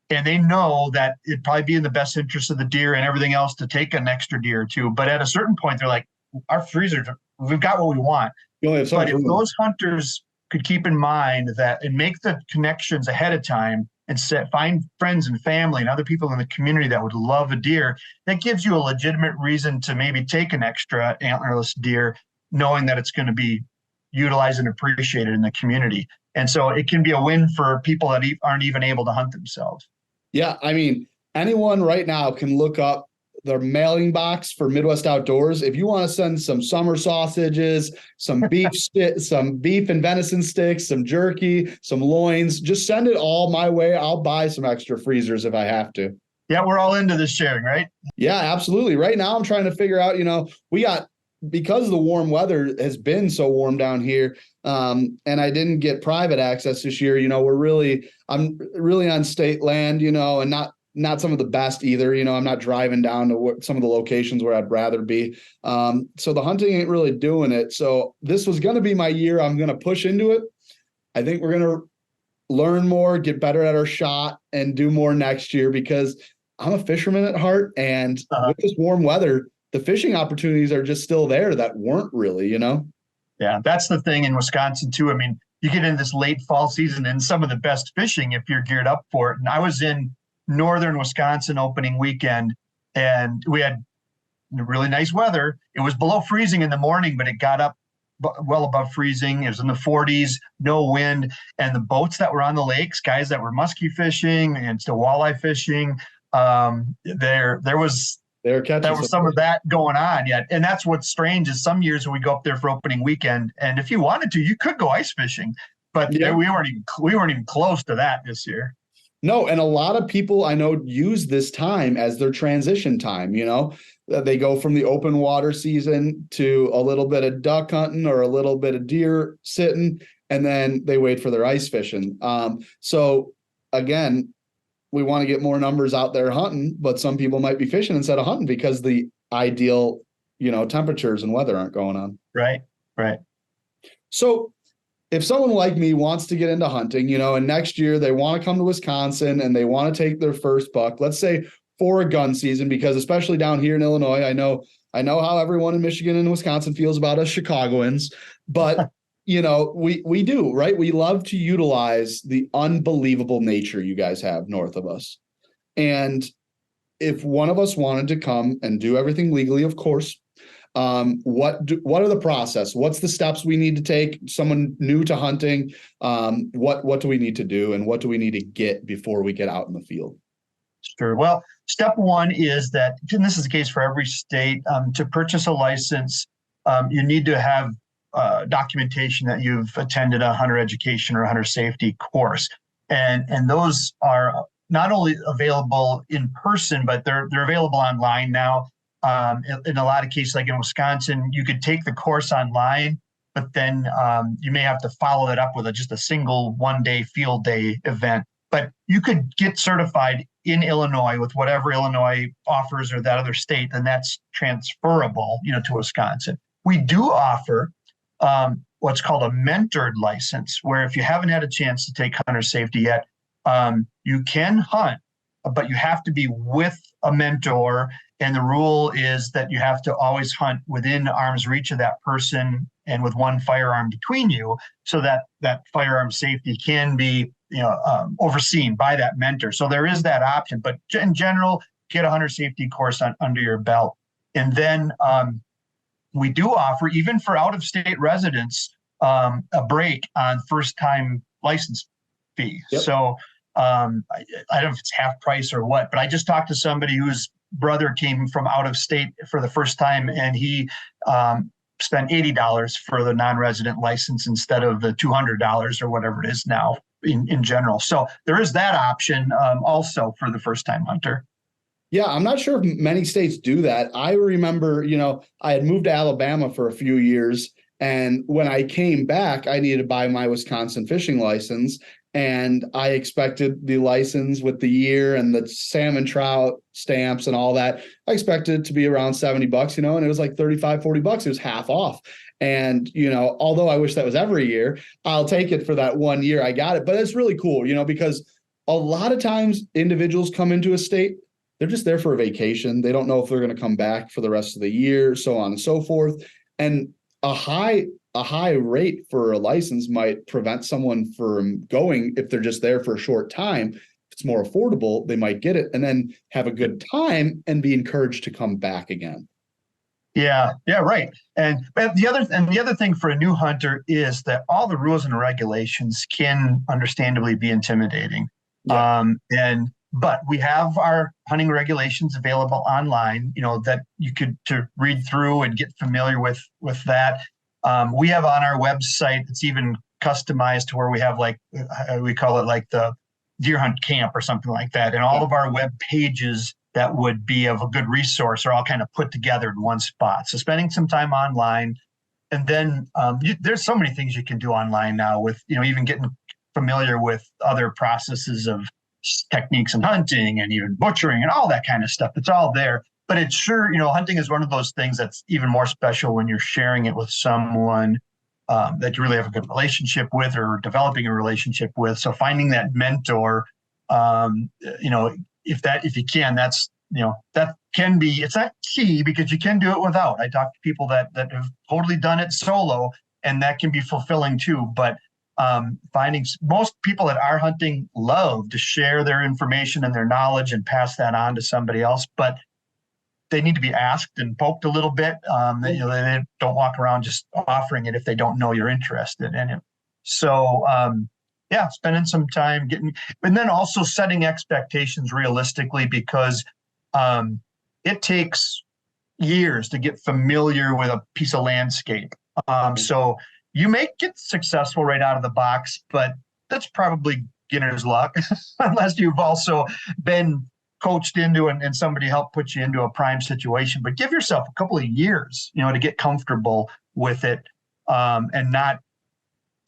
And they know that it'd probably be in the best interest of the deer and everything else to take an extra deer or two. But at a certain point, they're like, our freezers, we've got what we want. But if those hunters could keep in mind that and make the connections ahead of time and find friends and family and other people in the community that would love a deer, that gives you a legitimate reason to maybe take an extra antlerless deer, knowing that it's going to be utilized and appreciated in the community. And so it can be a win for people that aren't even able to hunt themselves. Yeah, I mean, anyone right now can look up their mailing box for Midwest Outdoors. If you want to send some summer sausages, some beef and venison sticks, some jerky, some loins, just send it all my way. I'll buy some extra freezers if I have to. Yeah, we're all into this sharing, right? Yeah, absolutely. Right now I'm trying to figure out, because the warm weather has been so warm down here, and I didn't get private access this year, I'm really on state land, and not some of the best either. I'm not driving down to some of the locations where I'd rather be. So the hunting ain't really doing it. So this was going to be my year. I'm going to push into it. I think we're going to learn more, get better at our shot, and do more next year, because I'm a fisherman at heart. And with this warm weather, the fishing opportunities are just still there that weren't really, Yeah, that's the thing in Wisconsin too. I mean, you get in this late fall season and some of the best fishing if you're geared up for it. And I was in northern Wisconsin opening weekend, and we had really nice weather. It was below freezing in the morning, but it got up well above freezing. It was in the 40s, no wind. And the boats that were on the lakes, guys that were muskie fishing and still walleye fishing, there was some of that going on yet. And that's what's strange is some years when we go up there for opening weekend, and if you wanted to, you could go ice fishing, but we weren't even close to that this year. No, and a lot of people I know use this time as their transition time. They go from the open water season to a little bit of duck hunting or a little bit of deer sitting, and then they wait for their ice fishing. So again, we want to get more numbers out there hunting, but some people might be fishing instead of hunting because the ideal, temperatures and weather aren't going on. Right. So if someone like me wants to get into hunting, and next year they want to come to Wisconsin and they want to take their first buck, let's say for a gun season, because especially down here in Illinois, I know how everyone in Michigan and Wisconsin feels about us Chicagoans, but we do, right? We love to utilize the unbelievable nature you guys have north of us. And if one of us wanted to come and do everything legally, of course, What are the process? What's the steps we need to take? Someone new to hunting, what do we need to do, and what do we need to get before we get out in the field? Sure. Well, step one is that, and this is the case for every state, to purchase a license, you need to have documentation that you've attended a hunter education or hunter safety course. And those are not only available in person, but they're available online now. In a lot of cases, like in Wisconsin, you could take the course online, but then you may have to follow it up with just a single one-day field day event. But you could get certified in Illinois with whatever Illinois offers or that other state, and that's transferable, to Wisconsin. We do offer what's called a mentored license, where if you haven't had a chance to take hunter safety yet, you can hunt, but you have to be with a mentor. And the rule is that you have to always hunt within arm's reach of that person and with one firearm between you, so that firearm safety can be overseen by that mentor. So there is that option, but in general, get a hunter safety course under your belt. And then we do offer, even for out-of-state residents, a break on first-time license fee. Yep. So I don't know if it's half price or what, but I just talked to somebody whose brother came from out of state for the first time, and he spent $80 for the non-resident license instead of the $200 or whatever it is now in general. So there is that option also for the first-time hunter. Yeah, I'm not sure if many states do that. I remember, I had moved to Alabama for a few years, and when I came back, I needed to buy my Wisconsin fishing license. And I expected the license with the year and the salmon trout stamps and all that. I expected it to be around $70, and it was like $35-40. It was half off. And, although I wish that was every year, I'll take it for that 1 year I got it. But it's really cool, because a lot of times individuals come into a state, they're just there for a vacation. They don't know if they're going to come back for the rest of the year, so on and so forth. And a high rate for a license might prevent someone from going if they're just there for a short time. If it's more affordable, they might get it and then have a good time and be encouraged to come back again. Yeah, right. And the other thing for a new hunter is that all the rules and regulations can understandably be intimidating. Yeah. But we have our hunting regulations available online, that you could to read through and get familiar with that. We have on our website, it's even customized to where we have we call it like the deer hunt camp or something like that. And all of our web pages that would be of a good resource are all kind of put together in one spot. So spending some time online, and then there's so many things you can do online now with, even getting familiar with other processes of techniques in hunting and even butchering and all that kind of stuff. It's all there. But it's sure, hunting is one of those things that's even more special when you're sharing it with someone that you really have a good relationship with or developing a relationship with. So finding that mentor, if you can, that's, that can be, it's not key because you can do it without. I talk to people that have totally done it solo, and that can be fulfilling too. But finding most people that are hunting love to share their information and their knowledge and pass that on to somebody else, but they need to be asked and poked a little bit. They don't walk around just offering it if they don't know you're interested in it. So spending some time and then also setting expectations realistically, because it takes years to get familiar with a piece of landscape. So you may get successful right out of the box, but that's probably beginner's luck unless you've also been coached into and somebody helped put you into a prime situation. But give yourself a couple of years, to get comfortable with it, and not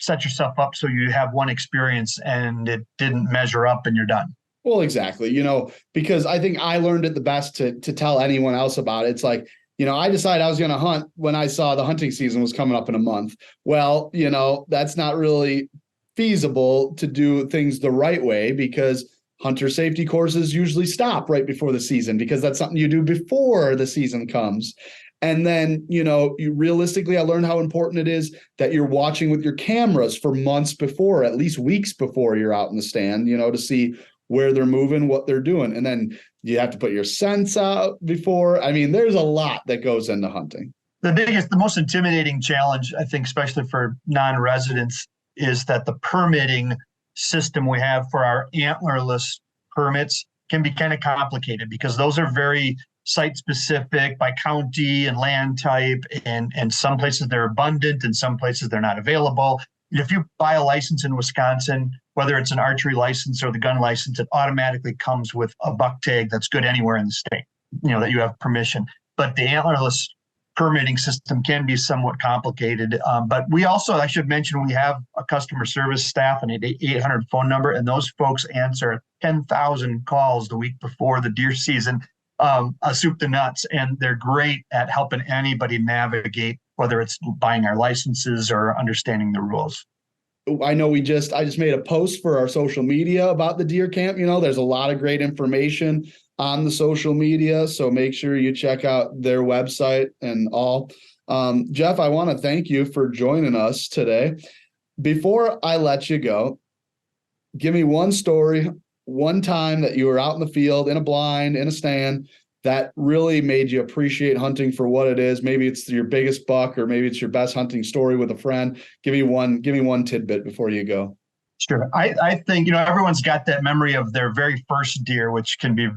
set yourself up so you have one experience and it didn't measure up and you're done. Well, exactly. Because I think I learned it the best to tell anyone else about it. It's like, I decided I was going to hunt when I saw the hunting season was coming up in a month. Well, that's not really feasible to do things the right way, because hunter safety courses usually stop right before the season, because that's something you do before the season comes. And then, realistically, I learned how important it is that you're watching with your cameras for months before, at least weeks before you're out in the stand, to see where they're moving, what they're doing. And then you have to put your scents out before. I mean, there's a lot that goes into hunting. The most intimidating challenge, I think, especially for non-residents, is that the permitting system we have for our antlerless permits can be kind of complicated because those are very site specific by county and land type, and some places they're abundant and some places they're not available. If you buy a license in Wisconsin, whether it's an archery license or the gun license, it automatically comes with a buck tag that's good anywhere in the state, that you have permission. But the antlerless permitting system can be somewhat complicated. But we also, I should mention, we have a customer service staff and an 800 phone number, and those folks answer 10,000 calls the week before the deer season, soup to nuts. And they're great at helping anybody navigate, whether it's buying our licenses or understanding the rules. I know I just made a post for our social media about the deer camp. There's a lot of great information on the social media, so make sure you check out their website and all. Jeff, I want to thank you for joining us today. Before I let you go, give me one story, one time that you were out in the field, in a blind, in a stand, that really made you appreciate hunting for what it is. Maybe it's your biggest buck, or maybe it's your best hunting story with a friend. Give me one tidbit before you go. Sure. I think, everyone's got that memory of their very first deer, which can be,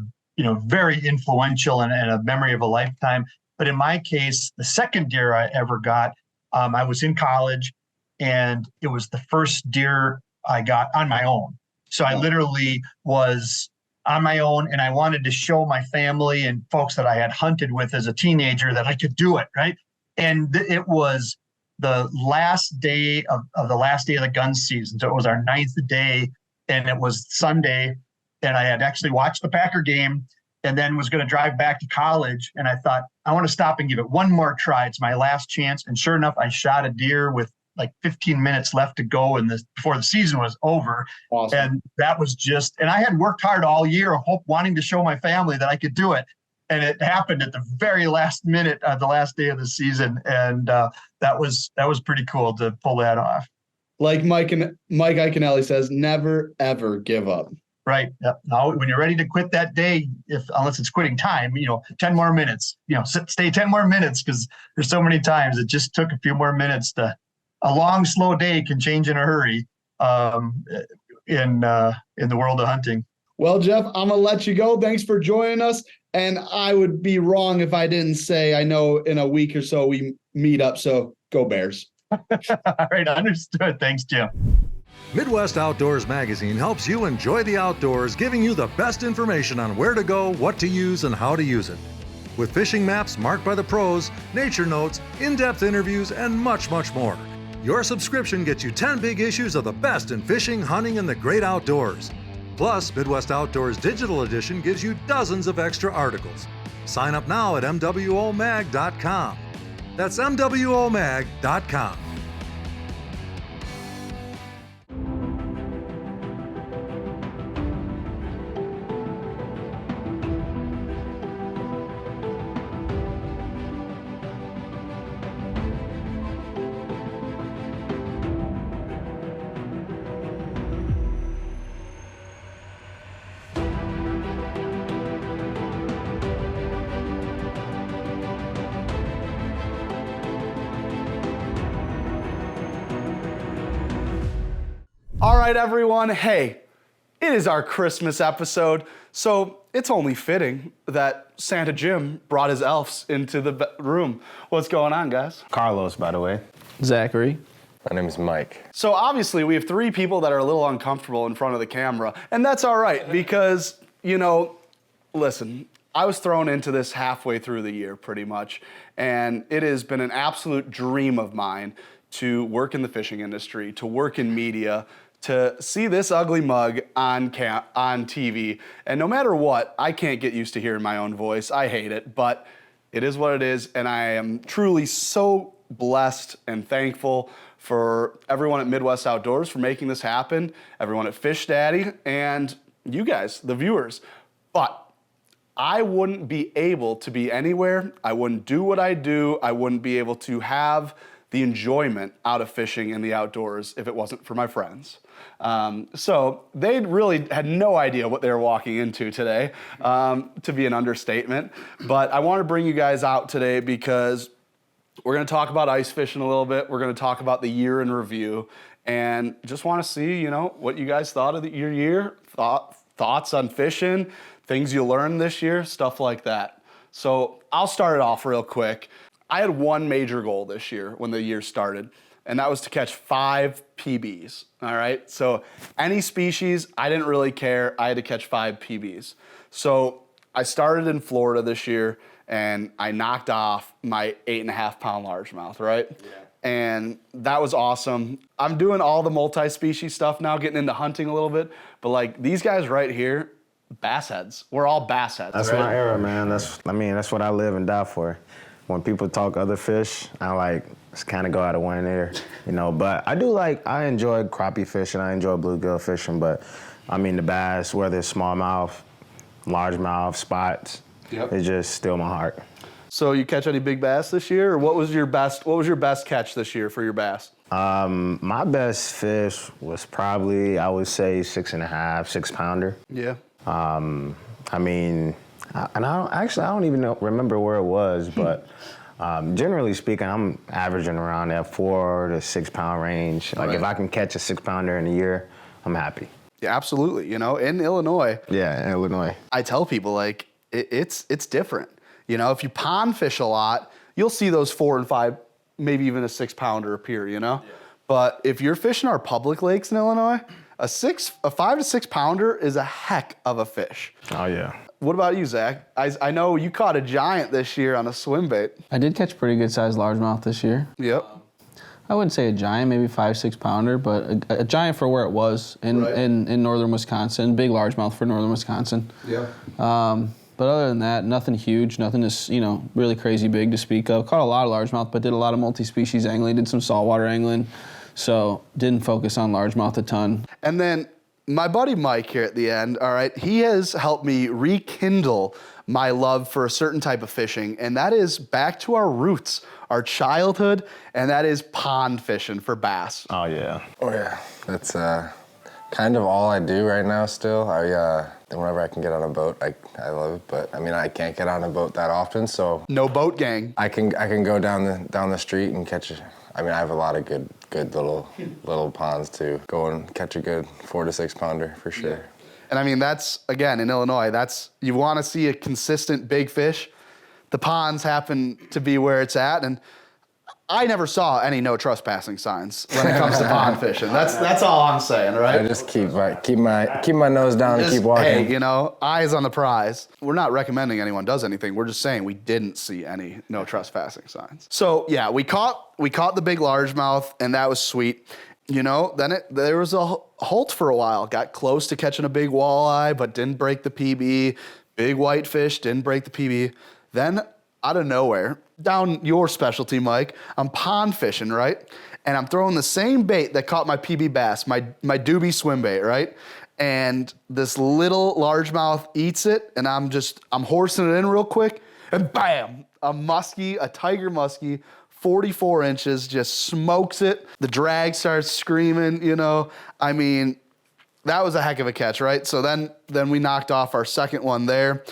very influential and a memory of a lifetime. But in my case, the second deer I ever got, I was in college, and it was the first deer I got on my own. So I literally was on my own, and I wanted to show my family and folks that I had hunted with as a teenager that I could do it, right? And it was the last day of the gun season. So it was our 9th day, and it was Sunday, and I had actually watched the Packer game and then was going to drive back to college. And I thought, I want to stop and give it one more try. It's my last chance. And sure enough, I shot a deer with like 15 minutes left to go before the season was over. Awesome. And that was and I had worked hard all year, wanting to show my family that I could do it. And it happened at the very last minute, the last day of the season. And that was pretty cool to pull that off. Like Mike Iaconelli says, never, ever give up. Right. Yep. Now, when you're ready to quit that day, unless it's quitting time, 10 more minutes, stay 10 more minutes, because there's so many times it just took a few more minutes. A long, slow day can change in a hurry in the world of hunting. Well, Jeff, I'm going to let you go. Thanks for joining us. And I would be wrong if I didn't say, I know in a week or so we meet up. So go Bears. All right. Understood. Thanks, Jim. Midwest Outdoors Magazine helps you enjoy the outdoors, giving you the best information on where to go, what to use, and how to use it. With fishing maps marked by the pros, nature notes, in-depth interviews, and much, much more. Your subscription gets you 10 big issues of the best in fishing, hunting, and the great outdoors. Plus, Midwest Outdoors Digital Edition gives you dozens of extra articles. Sign up now at mwomag.com. That's mwomag.com. All right, everyone. Hey, it is our Christmas episode, so it's only fitting that Santa Jim brought his elves into the room. What's going on, guys? Carlos, by the way. Zachary. My name is Mike. So obviously we have 3 people that are a little uncomfortable in front of the camera, and that's all right because, listen, I was thrown into this halfway through the year pretty much, and it has been an absolute dream of mine to work in the fishing industry, to work in media, to see this ugly mug on TV. And no matter what, I can't get used to hearing my own voice. I hate it, but it is what it is, and I am truly so blessed and thankful for everyone at Midwest Outdoors for making this happen, everyone at Fish Daddy, and you guys, the viewers. But I wouldn't be able to be anywhere, I wouldn't do what I do, I wouldn't be able to have the enjoyment out of fishing in the outdoors if it wasn't for my friends. So they really had no idea what they were walking into today, to be an understatement. But I want to bring you guys out today because We're going to talk about ice fishing a little bit. We're going to talk about the year in review, and just want to see, what you guys thought of your year, thoughts on fishing, things you learned this year, stuff like that. So I'll start it off real quick. I had one major goal this year when the year started, and that was to catch 5 PBs, all right? So any species, I didn't really care. I had to catch 5 PBs. So I started in Florida this year, and I knocked off my 8.5-pound largemouth, right? Yeah. And that was awesome. I'm doing all the multi-species stuff now, getting into hunting a little bit, but like these guys right here, bass heads. We're all bass heads. That's right? my era, man. That's what I live and die for. When people talk other fish, I just kind of go out of one ear, But I enjoy crappie fishing. I enjoy bluegill fishing, but the bass, whether it's smallmouth, largemouth, spots, it's just still my heart. So you catch any big bass this year, or what was your best catch this year for your bass? My best fish was probably, I would say, 6.5, 6-pounder. Yeah. I don't even remember where it was, but generally speaking, I'm averaging around that 4 to 6 pound range. Like if I can catch a 6-pounder in a year, I'm happy. Yeah, absolutely. In Illinois. Yeah, in Illinois. I tell people it's different. If you pond fish a lot, you'll see those 4 and 5, maybe even a 6-pounder appear. Yeah. But if you're fishing our public lakes in Illinois, a 5 to 6 pounder is a heck of a fish. Oh yeah. What about you, Zach? I know you caught a giant this year on a swim bait. I did catch a pretty good sized largemouth this year. Yep. I wouldn't say a giant, maybe 5, 6 pounder, but a giant for where it was in northern Wisconsin. Big largemouth for northern Wisconsin. Yeah. But other than that, nothing huge, nothing is really crazy big to speak of. Caught a lot of largemouth, but did a lot of multi-species angling, did some saltwater angling, so didn't focus on largemouth a ton. And then my buddy Mike here at the end, all right, he has helped me rekindle my love for a certain type of fishing, and that is back to our roots, our childhood, and that is pond fishing for bass. Oh yeah. Oh yeah, that's kind of all I do right now still. Whenever I can get on a boat, I love it, but I can't get on a boat that often, so. No boat gang. I can go down the street and catch I have a lot of good little ponds to go and catch a good 4 to 6 pounder for sure. Yeah. And that's, again, in Illinois, you want to see a consistent big fish. The ponds happen to be where it's at, and I never saw any no trespassing signs when it comes to pond fishing. That's all I'm saying, right? I just keep my nose down and keep walking. Hey, eyes on the prize. We're not recommending anyone does anything. We're just saying we didn't see any no trespassing signs. So yeah, we caught the big largemouth, and that was sweet. Then there was a halt for a while. Got close to catching a big walleye, but didn't break the PB. Big whitefish, didn't break the PB. Then out of nowhere, down your specialty, Mike, I'm pond fishing, right? And I'm throwing the same bait that caught my PB bass, my doobie swim bait, right? And this little largemouth eats it, and I'm horsing it in real quick, and bam, a tiger muskie, 44 inches, just smokes it. The drag starts screaming, that was a heck of a catch, right? So then we knocked off our second one there.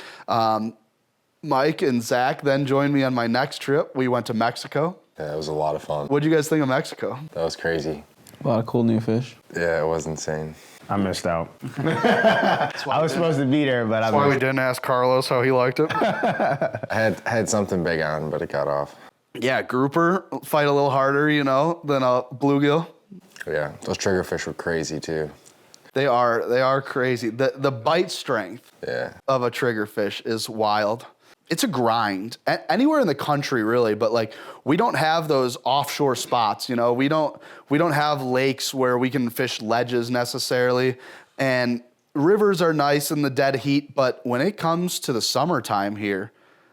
Mike and Zach then joined me on my next trip. We went to Mexico. Yeah, it was a lot of fun. What'd you guys think of Mexico? That was crazy. A lot of cool new fish. Yeah, it was insane. I missed out. I was supposed to be there, but That's why we didn't ask Carlos how he liked it. I had something big on, but it got off. Yeah, grouper fight a little harder, than a bluegill. Yeah, those triggerfish were crazy too. They are crazy. The bite strength of a triggerfish is wild. It's a grind anywhere in the country, really. But we don't have those offshore spots. We don't have lakes where we can fish ledges necessarily. And rivers are nice in the dead heat, but when it comes to the summertime here,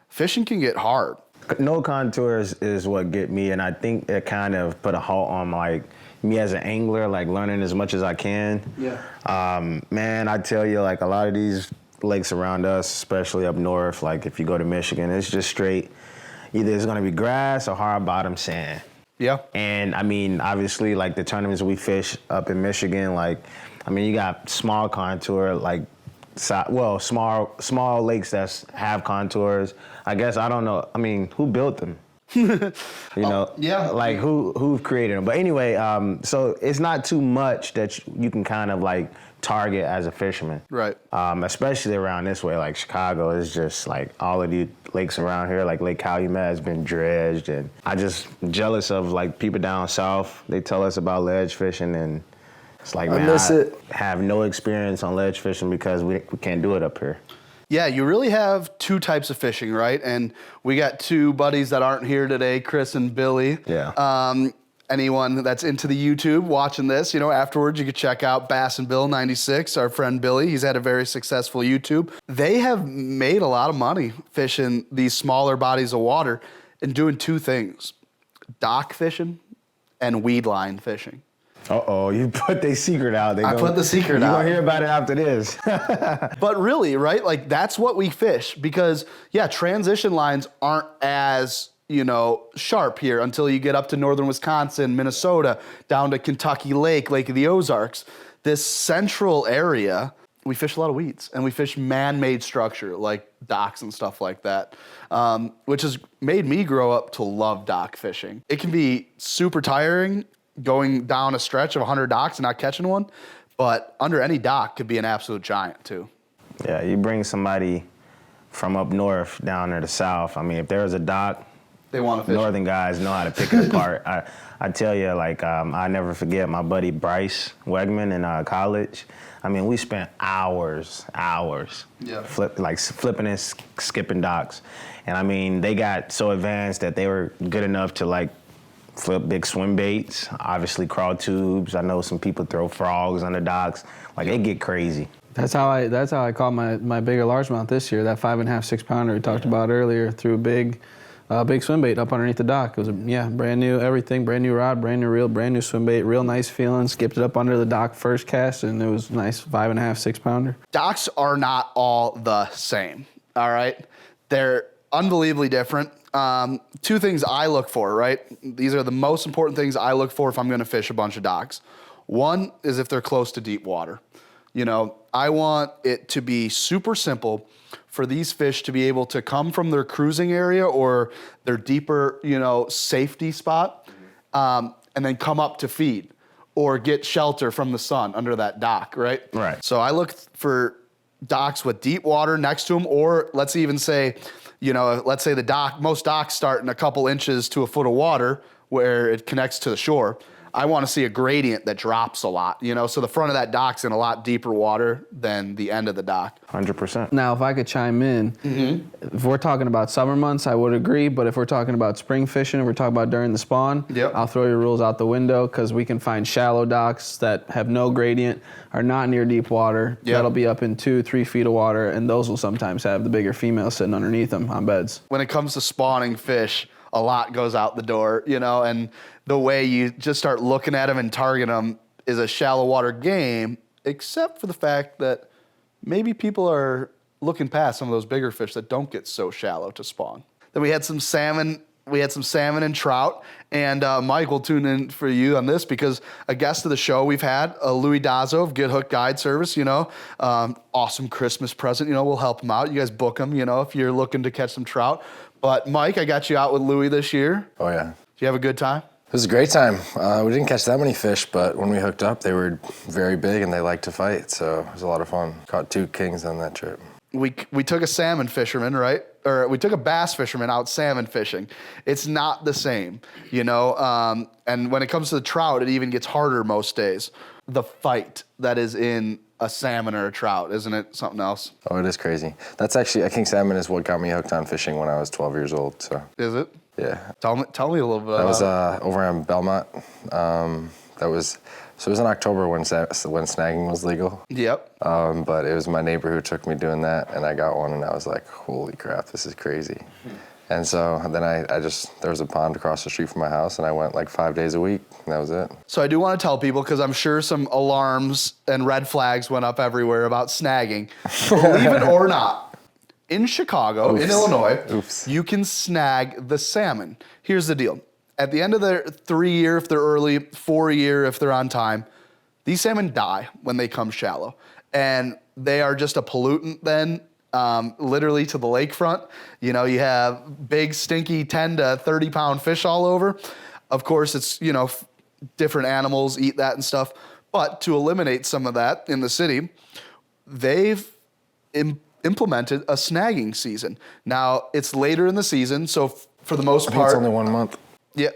fishing can get hard. No contours is what get me, and I think it kind of put a halt on me as an angler, learning as much as I can. Yeah. Man, I tell you, a lot of these lakes around us, especially up north, if you go to Michigan, it's just straight, either it's gonna be grass or hard bottom sand. Yeah. And obviously, the tournaments we fish up in Michigan, you got small contour, small lakes that have contours. I guess, I don't know, who built them? Yeah. like who created them. But anyway, so it's not too much that you can kind of like target as a fisherman. Right. Especially around this way, like Chicago is just like all of the lakes around here, like Lake Calumet has been dredged, and I just jealous of like people down south. They tell us about ledge fishing, and it's like, man, I have no experience on ledge fishing because we can't do it up here. Yeah, you really have two types of fishing, right? And we got two buddies that aren't here today, Chris and Billy. Yeah. Anyone that's into the YouTube watching this, afterwards you could check out Bass and Bill 96, our friend Billy. He's had a very successful YouTube. They have made a lot of money fishing these smaller bodies of water and doing two things: dock fishing and weed line fishing. Uh-oh, you put the secret out. I put the secret out. You're going to hear about it after this. But really, right, like that's what we fish because, transition lines aren't as, sharp here until you get up to northern Wisconsin, Minnesota, down to Kentucky Lake of the Ozarks. This central area, we fish a lot of weeds and we fish man-made structure like docks and stuff like that, which has made me grow up to love dock fishing. It can be super tiring going down a stretch of 100 docks and not catching one, but under any dock could be an absolute giant too. Yeah, you bring somebody from up north down to the south. I mean, if there was a dock, they want to fish. Northern guys know how to pick it apart. I tell you, like, I never forget my buddy Bryce Wegman in college. I mean, we spent hours flipping and skipping docks. And I mean, they got so advanced that they were good enough to like flip big swim baits, obviously crawl tubes. I know some people throw frogs on the docks. Like, it get crazy. That's how I caught my bigger largemouth this year. That 5.5, 6 pounder we talked about earlier, threw a big swim bait up underneath the dock. It was brand new everything, brand new rod, brand new reel, brand new swim bait, real nice feeling. Skipped it up under the dock first cast, and it was nice 5.5, 6 pounder. Docks are not all the same. All right, they're unbelievably different. Two things I look for, right? These are the most important things I look for if I'm going to fish a bunch of docks. One is if they're close to deep water. I want it to be super simple for these fish to be able to come from their cruising area or their deeper, safety spot, and then come up to feed or get shelter from the sun under that dock, right? Right. So I look for docks with deep water next to them, or let's even say, let's say most docks start in a couple inches to a foot of water where it connects to the shore. I want to see a gradient that drops a lot, so the front of that dock's in a lot deeper water than the end of the dock. 100%. Now, if I could chime in, if we're talking about summer months, I would agree, but if we're talking about spring fishing, if we're talking about during the spawn, I'll throw your rules out the window because we can find shallow docks that have no gradient, are not near deep water, that'll be up in 2-3 feet of water, and those will sometimes have the bigger females sitting underneath them on beds. When it comes to spawning fish, a lot goes out the door, and the way you just start looking at them and target them is a shallow water game, except for the fact that maybe people are looking past some of those bigger fish that don't get so shallow to spawn. Then we had some salmon. We had some salmon and trout, and Mike will tune in for you on this because a guest of the show we've had, Louis Dazzo of Good Hook Guide Service, awesome Christmas present, we'll help him out. You guys book him, if you're looking to catch some trout. But Mike, I got you out with Louis this year. Oh yeah. Did you have a good time? It was a great time. We didn't catch that many fish, but when we hooked up, they were very big and they liked to fight, so it was a lot of fun. Caught 2 kings on that trip. We took a salmon fisherman, right? Or we took a bass fisherman out salmon fishing. It's not the same, and when it comes to the trout, it even gets harder most days. The fight that is in a salmon or a trout, isn't it something else? Oh, it is crazy. That's actually, a king salmon is what got me hooked on fishing when I was 12 years old, so. Is it? Yeah. Tell me a little bit That about was it. over on Belmont. So it was in October when snagging was legal. Yep. But it was my neighbor who took me doing that, and I got one, and I was like, holy crap, this is crazy. And so then there was a pond across the street from my house, and I went like 5 days a week, and that was it. So I do want to tell people, because I'm sure some alarms and red flags went up everywhere about snagging. Believe it or not, in Chicago, in Illinois, you can snag the salmon. Here's the deal. At the end of their 3-year, if they're early, 4-year, if they're on time, these salmon die when they come shallow. And they are just a pollutant then literally to the lakefront. You know, you have big, stinky 10 to 30 pound fish all over. Of course, it's, you know, different animals eat that and stuff. But to eliminate some of that in the city, they've implemented a snagging season. Now, it's later in the season, so for the most I think part... it's only 1 month. Yeah,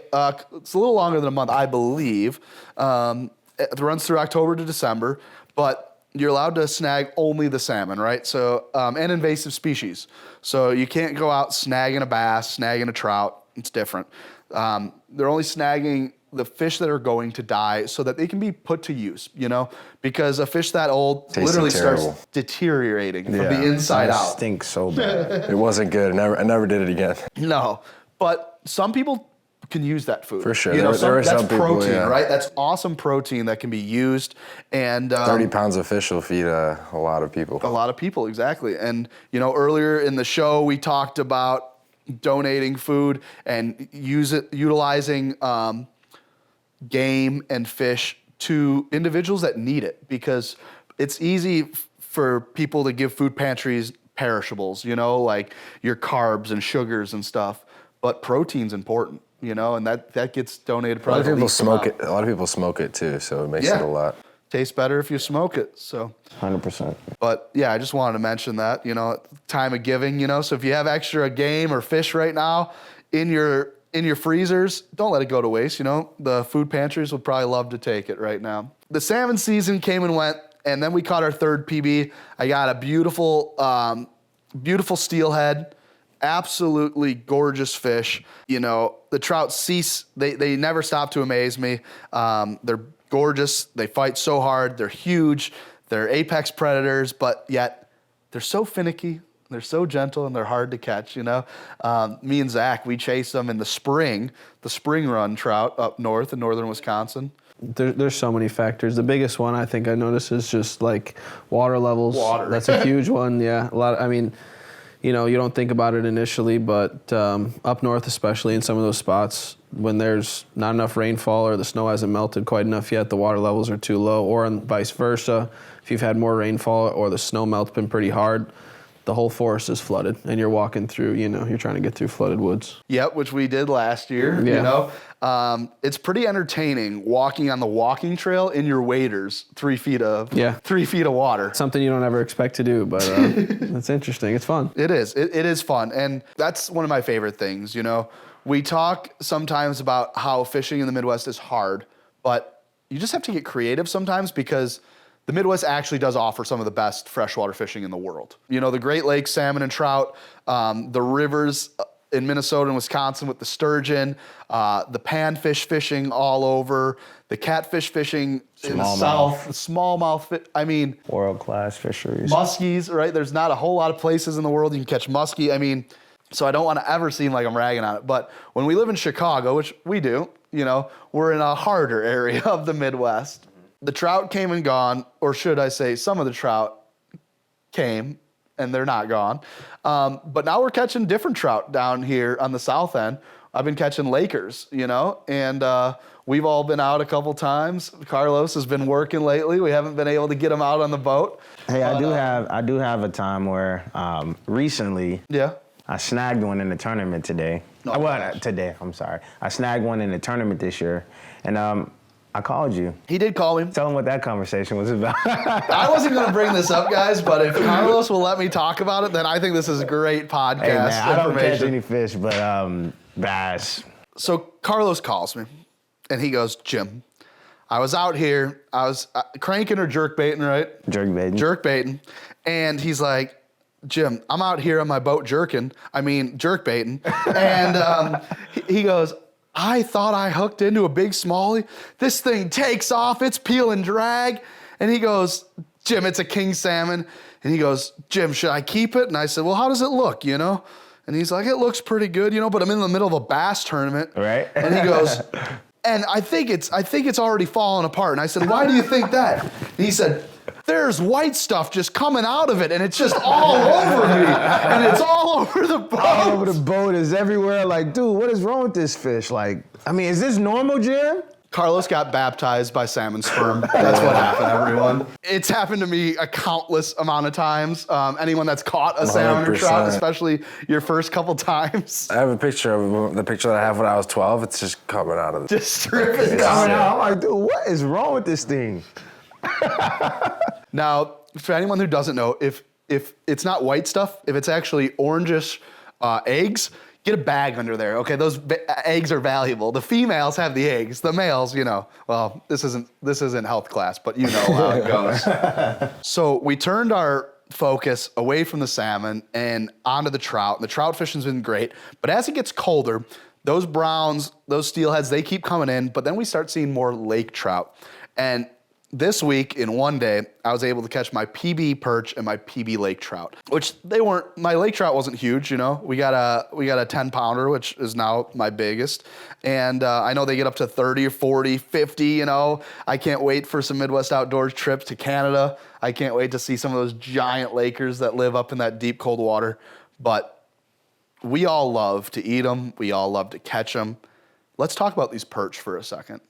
it's a little longer than a month, I believe. It runs through October to December, but you're allowed to snag only the salmon, right? So, and invasive species. So you can't go out snagging a bass, snagging a trout. It's different. They're only snagging the fish that are going to die so that they can be put to use, you know? Because a fish that old literally starts deteriorating from the inside out. It stinks so bad. It wasn't good. I never did it again. No, but some people can use that food. For sure. You know, There are that's some people, protein, yeah. right? That's awesome protein that can be used. And 30 pounds of fish will feed a lot of people. a lot of people, exactly. And, you know, earlier in the show, we talked about donating food and utilizing game and fish to individuals that need it, because it's easy for people to give food pantries perishables, you know, like your carbs and sugars and stuff, but protein's important, you know, and that gets donated. A lot of people smoke it. A lot of people smoke it too, so it makes it a lot. Tastes better if you smoke it, so. 100%. But yeah, I just wanted to mention that, you know, time of giving, you know, so if you have extra game or fish right now in your freezers, don't let it go to waste, you know. The food pantries would probably love to take it right now. The salmon season came and went, and then we caught our third PB. I got a beautiful, beautiful steelhead, absolutely gorgeous fish. You know, the trout cease, they never stop to amaze me. They're gorgeous, they fight so hard, they're huge, they're apex predators, but yet they're so finicky. They're so gentle and they're hard to catch, you know. Me and Zach, we chase them in the spring run trout up north in northern Wisconsin. There's so many factors. The biggest one I think I noticed is just like water levels. Water. That's a huge one, yeah. I mean, you know, you don't think about it initially, but up north especially in some of those spots, when there's not enough rainfall or the snow hasn't melted quite enough yet, the water levels are too low, or vice versa. If you've had more rainfall or the snow melt's been pretty hard, the whole forest is flooded, and you're walking through, you know, you're trying to get through flooded woods. Yep, which we did last year, Yeah. you know. It's pretty entertaining walking on the walking trail in your waders, 3 feet of water. Something you don't ever expect to do, but it's interesting. It's fun. It is. It is fun, and that's one of my favorite things, you know. We talk sometimes about how fishing in the Midwest is hard, but you just have to get creative sometimes, because the Midwest actually does offer some of the best freshwater fishing in the world. You know, the Great Lakes salmon and trout, the rivers in Minnesota and Wisconsin with the sturgeon, the panfish fishing all over, the catfish fishing in the south, the smallmouth, I mean. World-class fisheries. Muskies, right? There's not a whole lot of places in the world you can catch muskie. I mean, so I don't want to ever seem like I'm ragging on it, but when we live in Chicago, which we do, you know, we're in a harder area of the Midwest. The trout came and gone, or should I say some of the trout came and they're not gone. But now we're catching different trout down here on the south end. I've been catching Lakers, you know, and we've all been out a couple times. Carlos has been working lately. We haven't been able to get him out on the boat. Hey, I do have a time where recently I snagged one in the tournament today. I'm sorry. I snagged one in the tournament this year, and I called you. He did call me. Tell him what that conversation was about. I wasn't going to bring this up, guys, but if Carlos will let me talk about it, then I think this is great podcast Hey, man, I don't catch information. any fish, but bass. So Carlos calls me, and he goes, Jim, I was out here. I was cranking or jerk baiting, right? Jerk baiting. Jerk baiting. And he's like, Jim, I'm out here on my boat jerk baiting. And he goes, I thought I hooked into a big smallie. This thing takes off, it's peel and drag. And he goes, Jim, it's a king salmon. And he goes, Jim, should I keep it? And I said, well, how does it look, you know? And he's like, it looks pretty good, you know, but I'm in the middle of a bass tournament. Right. And he goes, and I think it's already falling apart. And I said, why do you think that? And he said, there's white stuff just coming out of it, and it's just all over me, and it's all over the boat. All over the boat is everywhere. Like, dude, what is wrong with this fish? Like, I mean, is this normal, Jim? Carlos got baptized by salmon sperm. That's what happened, everyone. It's happened to me a countless amount of times. Anyone that's caught a salmon or trout, 100%. especially your first couple times, I have a picture of the picture that I have when I was 12. It's just coming out of the. just strip it I down. mean, I'm like, dude, what is wrong with this thing? Now, for anyone who doesn't know, if it's not white stuff, if it's actually orangish eggs, get a bag under there. Okay, those eggs are valuable. The females have the eggs. The males, well, this isn't health class, but you know how it goes. So we turned our focus away from the salmon and onto the trout. The trout fishing's been great, but as it gets colder, those browns, those steelheads, they keep coming in, but then we start seeing more lake trout. And this week, in one day, I was able to catch my PB perch and my PB lake trout, which my lake trout wasn't huge, We got a 10-pounder, which is now my biggest. And I know they get up to 30 or 40, 50, I can't wait for some Midwest Outdoors trips to Canada. I can't wait to see some of those giant lakers that live up in that deep, cold water. But we all love to eat them. We all love to catch them. Let's talk about these perch for a second,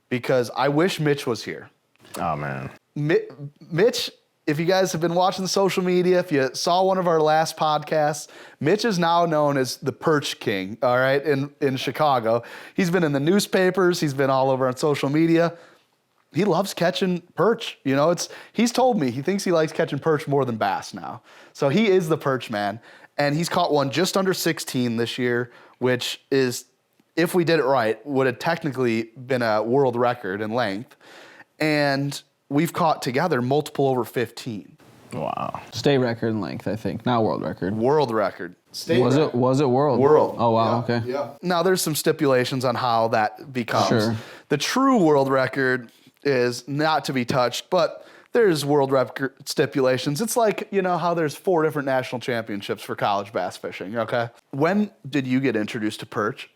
because I wish Mitch was here. Oh, man. Mitch, if you guys have been watching the social media, if you saw one of our last podcasts, Mitch is now known as the Perch King, all right, in Chicago. He's been in the newspapers. He's been all over on social media. He loves catching perch. He's told me he thinks he likes catching perch more than bass now. So he is the perch man, and he's caught one just under 16 this year, which is, if we did it right, would have technically been a world record in length. And we've caught together multiple over 15. Wow. State record in length, I think. Not world record. World record. State Was record. it world? World. Oh, wow, Yeah, okay. Yeah. Now, there's some stipulations on how that becomes. Sure. The true world record is not to be touched, but there's world record stipulations. It's like, how there's 4 different national championships for college bass fishing, okay? When did you get introduced to perch?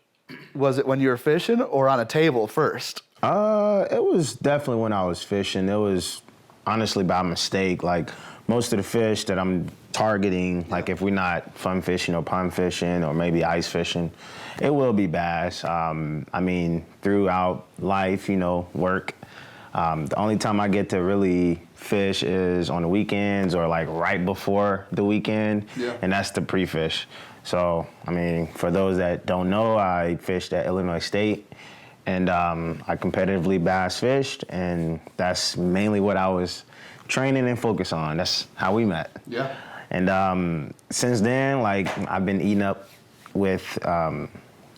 Was it when you were fishing or on a table first? It was definitely when I was fishing. It was honestly by mistake. Like most of the fish that I'm targeting, like if we're not fun fishing or pond fishing or maybe ice fishing, it will be bass. Throughout life, work, the only time I get to really fish is on the weekends or like right before the weekend, and that's the pre-fish. So, for those that don't know, I fished at Illinois State, and I competitively bass fished, and that's mainly what I was training and focused on. That's how we met. Yeah. And since then, I've been eating up with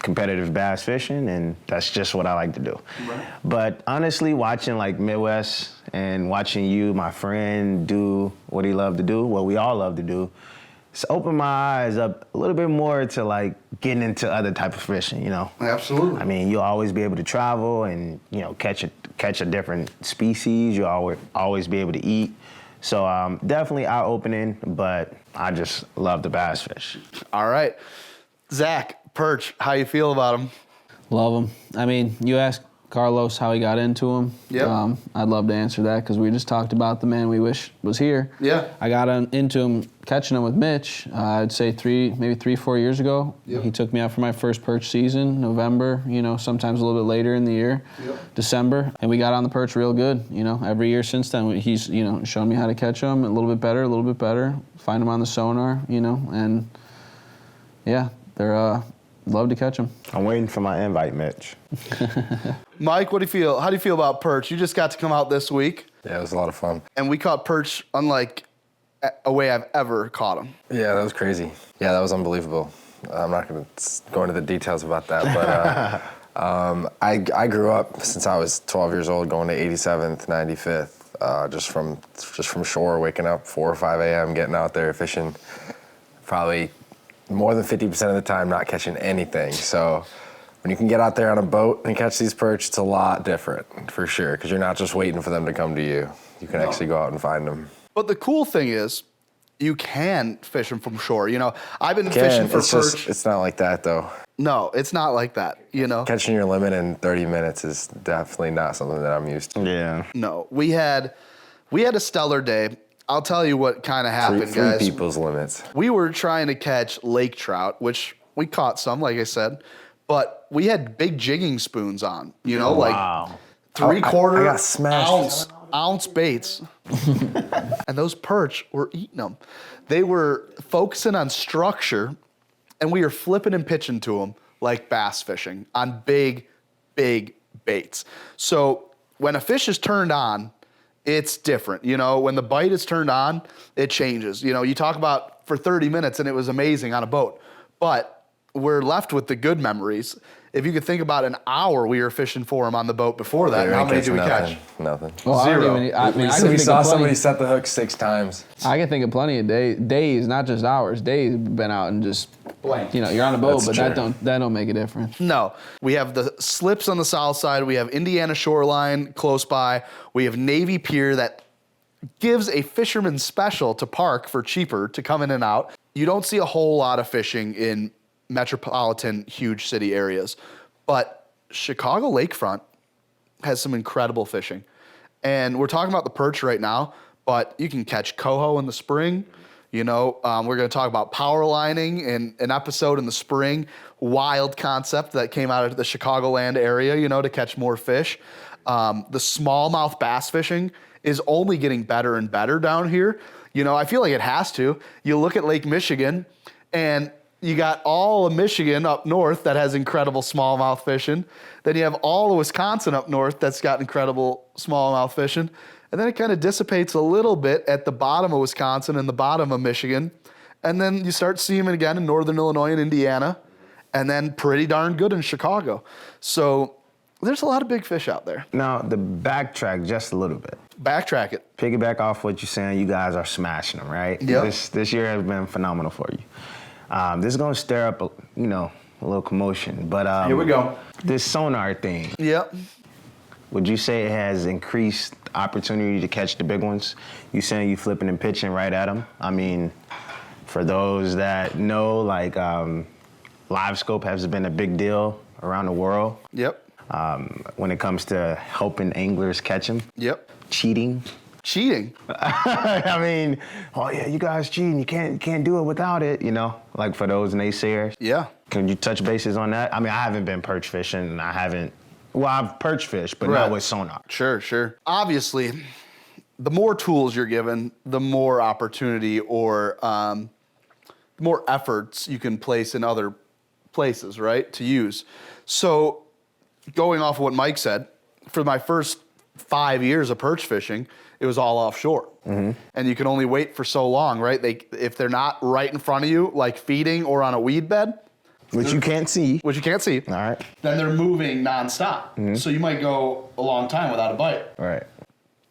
competitive bass fishing, and that's just what I like to do. Right. But honestly, watching Midwest and watching you, my friend, do what he loved to do, what we all love to do, it's opened my eyes up a little bit more to getting into other type of fishing, Absolutely. You'll always be able to travel and, catch a different species. You'll always be able to eat. So definitely eye-opening, but I just love the bass fish. All right. Zach, perch, how you feel about them? Love them. You asked Carlos how he got into them. Yeah. I'd love to answer that because we just talked about the man we wish was here. Yeah. I got into him catching them with Mitch. I'd say 3-4 years ago. Yep. He took me out for my first perch season, November. Sometimes a little bit later in the year, December, and we got on the perch real good. Every year since then, he's shown me how to catch them a little bit better. Find them on the sonar, and yeah, they're. Love to catch them. I'm waiting for my invite, Mitch. Mike, what do you feel? How do you feel about perch? You just got to come out this week. Yeah, it was a lot of fun. And we caught perch unlike a way I've ever caught them. Yeah, that was crazy. Yeah, that was unbelievable. I'm not going to go into the details about that, but I grew up since I was 12 years old going to 87th, 95th, just from shore, waking up 4 or 5 a.m., getting out there fishing, probably more than 50% of the time not catching anything. So when you can get out there on a boat and catch these perch, it's a lot different for sure, because you're not just waiting for them to come to you. You can actually go out and find them. But the cool thing is, you can fish them from shore. I've been fishing for perch. It's not like that though. No, it's not like that. Catching your limit in 30 minutes is definitely not something that I'm used to. Yeah. No, we had a stellar day. I'll tell you what kind of happened, Three guys. people's limits. We were trying to catch lake trout, which we caught some, like I said, but we had big jigging spoons on, Wow. like 3/4 I got smashed. ounce baits. And those perch were eating them. They were focusing on structure, and we were flipping and pitching to them like bass fishing on big, big baits. So when a fish is turned on, it's different. When the bite is turned on, it changes. You talk about for 30 minutes and it was amazing on a boat, but we're left with the good memories. If you could think about an hour we were fishing for them on the boat before that, how many did we catch? Nothing. Well, Zero. We saw somebody set the hook 6 times. I can think of plenty of days, not just hours. Days been out and just Blank. you're on a boat, That's but true. that don't make a difference. No. We have the slips on the south side. We have Indiana shoreline close by. We have Navy Pier that gives a fisherman special to park for cheaper to come in and out. You don't see a whole lot of fishing in metropolitan huge city areas, but Chicago lakefront has some incredible fishing. And we're talking about the perch right now, but you can catch coho in the spring. We're going to talk about power lining in an episode in the spring, wild concept that came out of the Chicagoland area, to catch more fish. The smallmouth bass fishing is only getting better and better down here. I feel like it has to. You look at Lake Michigan, and you got all of Michigan up north that has incredible smallmouth fishing. Then you have all of Wisconsin up north that's got incredible smallmouth fishing. And then it kind of dissipates a little bit at the bottom of Wisconsin and the bottom of Michigan. And then you start seeing it again in northern Illinois and Indiana. And then pretty darn good in Chicago. So there's a lot of big fish out there. Now, the backtrack just a little bit. Backtrack it. Piggyback off what you're saying, you guys are smashing them, right? Yep. This year has been phenomenal for you. This is gonna stir up, a little commotion. But Here we go. This sonar thing, Yep. would you say it has increased opportunity to catch the big ones? You saying you flipping and pitching right at them? I mean, for those that know, like live scope has been a big deal around the world. Yep. When it comes to helping anglers catch them. Yep. Cheating. Cheating. I mean, oh yeah, you guys cheating. You can't do it without it. Like for those naysayers. Yeah. Can you touch bases on that? I mean, I haven't been perch fishing, and I haven't. Well, I've perch fished, but Right. not with sonar. Sure. Obviously, the more tools you're given, the more opportunity or more efforts you can place in other places, right, to use. So going off of what Mike said, for my first 5 years of perch fishing, it was all offshore. Mm-hmm. And you can only wait for so long, right? If they're not right in front of you, like feeding or on a weed bed, Which you can't see. which you can't see, All right. then they're moving nonstop. Mm-hmm. So you might go a long time without a bite. All right.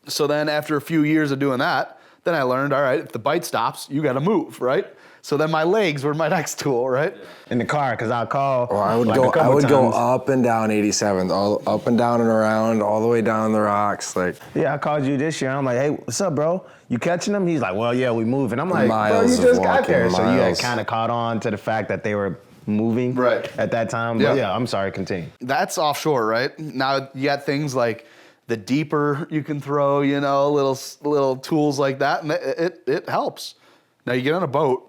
So then after a few years of doing that, then I learned, all right, if the bite stops, you got to move, right? So then my legs were my next tool, right? In the car, because I'll call. Well, I would go up and down 87th, all up and down and around, all the way down the rocks, like. Yeah, I called you this year. I'm like, hey, what's up, bro? You catching them? He's like, well, yeah, we moving. I'm like, bro, Miles you of just got walking, there. So you had miles. kind of caught on to the fact that they were moving Right. at that time. Yeah. But yeah, I'm sorry, continue. That's offshore, right? Now you got things like the deeper you can throw, little tools like that, and it helps. Now you get on a boat.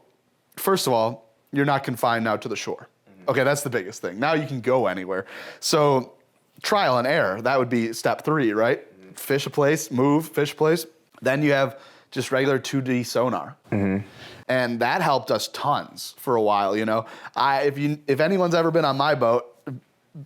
First of all, you're not confined now to the shore. Okay, that's the biggest thing. Now you can go anywhere. So trial and error, that would be step 3, right? Fish a place, move, fish a place. Then you have just regular 2D sonar. Mm-hmm. And that helped us tons for a while, If anyone's ever been on my boat,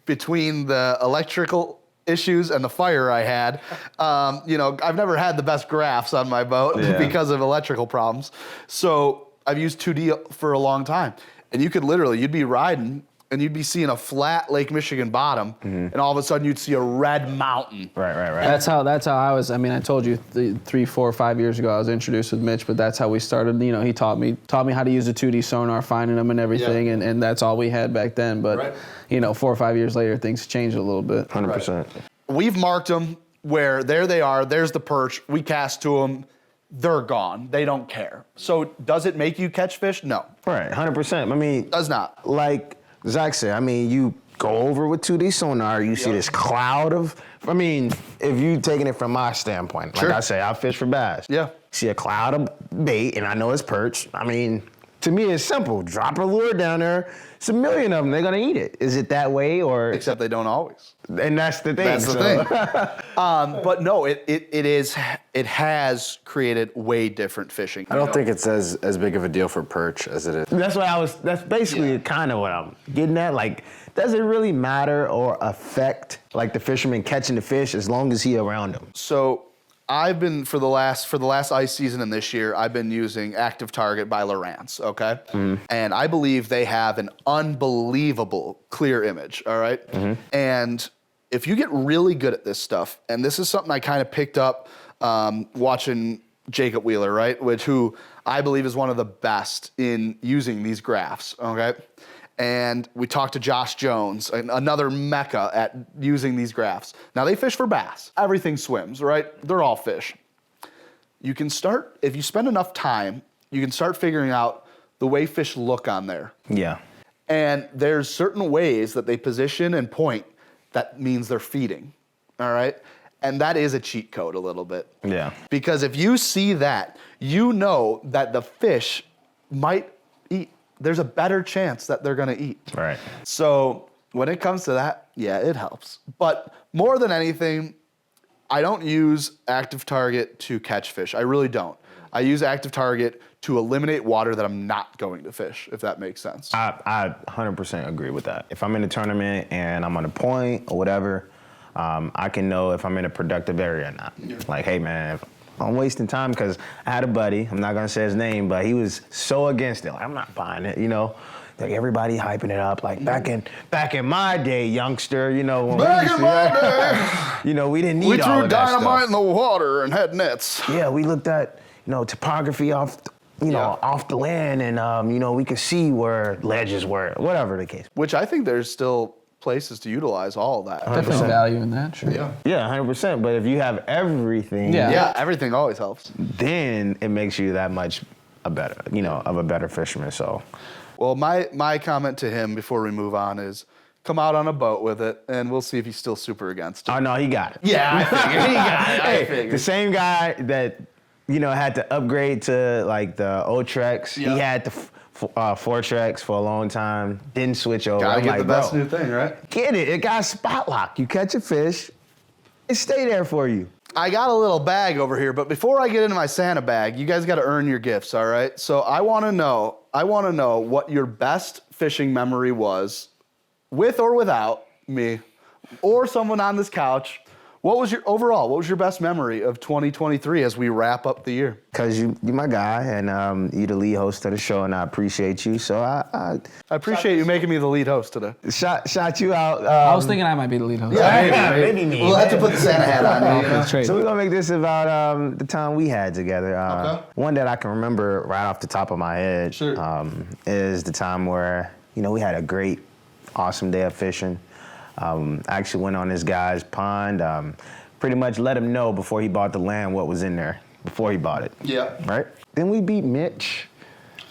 between the electrical issues and the fire I had, I've never had the best graphs on my boat because of electrical problems. So I've used 2D for a long time. And you'd be riding and you'd be seeing a flat Lake Michigan bottom, and all of a sudden you'd see a red mountain. Right. That's how I was. I mean, I told you 3, 4, 5 years ago I was introduced with Mitch, but that's how we started. He taught me how to use the 2D sonar, finding them and everything, and that's all we had back then. But 4 or 5 years later, things changed a little bit. 100%. We've marked them where there they are. There's the perch. We cast to them. They're gone. They don't care. So does it make you catch fish? No. Right, 100%. I mean, Does not. like Zach said, I mean, you go over with 2D sonar, you see this cloud of, if you taking it from my standpoint, like Sure. I say, I fish for bass. Yeah. See a cloud of bait, and I know it's perch. I mean, To me, it's simple. Drop a lure down there. It's a million of them. They're gonna eat it. Is it that way, or? Except they don't always. And that's the thing. That's the thing. But no, it has created way different fishing. I don't think it's as big of a deal for perch as it is. That's basically kind of what I'm getting at. Like, does it really matter or affect like the fisherman catching the fish as long as he around them? So I've been for the last ice season and this year, I've been using Active Target by Lowrance, okay? And I believe they have an unbelievable clear image, all right? And if you get really good at this stuff, and this is something I kind of picked up watching Jacob Wheeler, right? Who I believe is one of the best in using these graphs, okay? And we talked to Josh Jones, another mecca at using these graphs. Now they fish for bass. Everything swims, right? They're all fish. You can start, if you spend enough time, you can start figuring out the way fish look on there. Yeah. And there's certain ways that they position and point that means they're feeding, all right? And that is a cheat code a little bit. Yeah. Because if you see that, you know that the fish might eat. There's a better chance that they're gonna eat. Right. So when it comes to that, yeah, it helps. But more than anything, I don't use Active Target to catch fish. I really don't. I use Active Target to eliminate water that I'm not going to fish, if that makes sense. I 100% agree with that. If I'm in a tournament and I'm on a point or whatever, I can know if I'm in a productive area or not. Like, hey man, if I'm wasting time, because I had a buddy, I'm not gonna say his name, but he was so against it. Like, I'm not buying it, you know? Like, everybody hyping it up. Like, back in my day, youngster, you know, when Back in my day, you know, we didn't need we all threw of that dynamite stuff. in the water and had nets. Yeah, we looked at, you know, topography off, off the land, and you know, we could see where ledges were, whatever the case. Which I think there's still places to utilize all of that. Definitely value in that, sure. Yeah. Yeah, 100%. But if you have everything, Yeah, everything always helps. then it makes you that much a better fisherman. So, Well, my comment to him before we move on is come out on a boat with it, and we'll see if he's still super against it. oh no, he got it. Yeah, I figured. He got it. I Hey, figured. the same guy that had to upgrade to like the old Trex. Yeah. He had the 4Trex for a long time. Didn't switch over. Gotta I'm get like, the best bro, new thing, right? get it. It got spot lock. You catch a fish, it stay there for you. I got a little bag over here, but before I get into my Santa bag, you guys got to earn your gifts, all right? So I want to know what your best fishing memory was, with or without me, or someone on this couch. What was your best memory of 2023 as we wrap up the year? Cause you my guy, and you the lead host of the show, and I appreciate you. So I I appreciate you making me the lead host today. shot you out. I was thinking I might be the lead host. maybe me. We'll have to put the Santa hat on. Let's trade. So we're gonna make this about the time we had together. Okay. One that I can remember right off the top of my head Sure. is the time where we had a great, awesome day of fishing. I actually went on this guy's pond. Pretty much let him know before he bought the land what was in there before he bought it. Yeah. Right. Then we beat Mitch.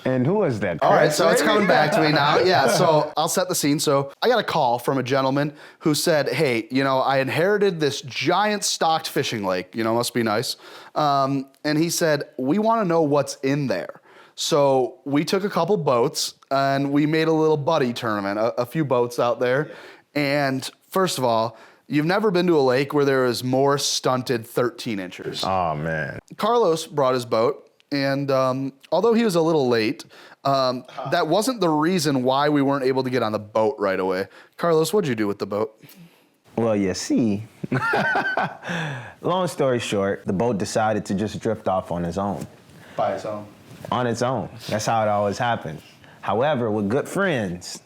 And who was that? All right, Chris, so it's right? coming back to me now. Yeah, so I'll set the scene. So I got a call from a gentleman who said, hey, I inherited this giant stocked fishing lake, must be nice. And he said, we want to know what's in there. So we took a couple boats and we made a little buddy tournament, a few boats out there. And first of all, you've never been to a lake where there is more stunted 13 inchers. Oh, man. Carlos brought his boat, and although he was a little late, that wasn't the reason why we weren't able to get on the boat right away. Carlos, what'd you do with the boat? Well, you see, long story short, the boat decided to just drift off on its own. By its own. On its own. That's how it always happens. However, with good friends,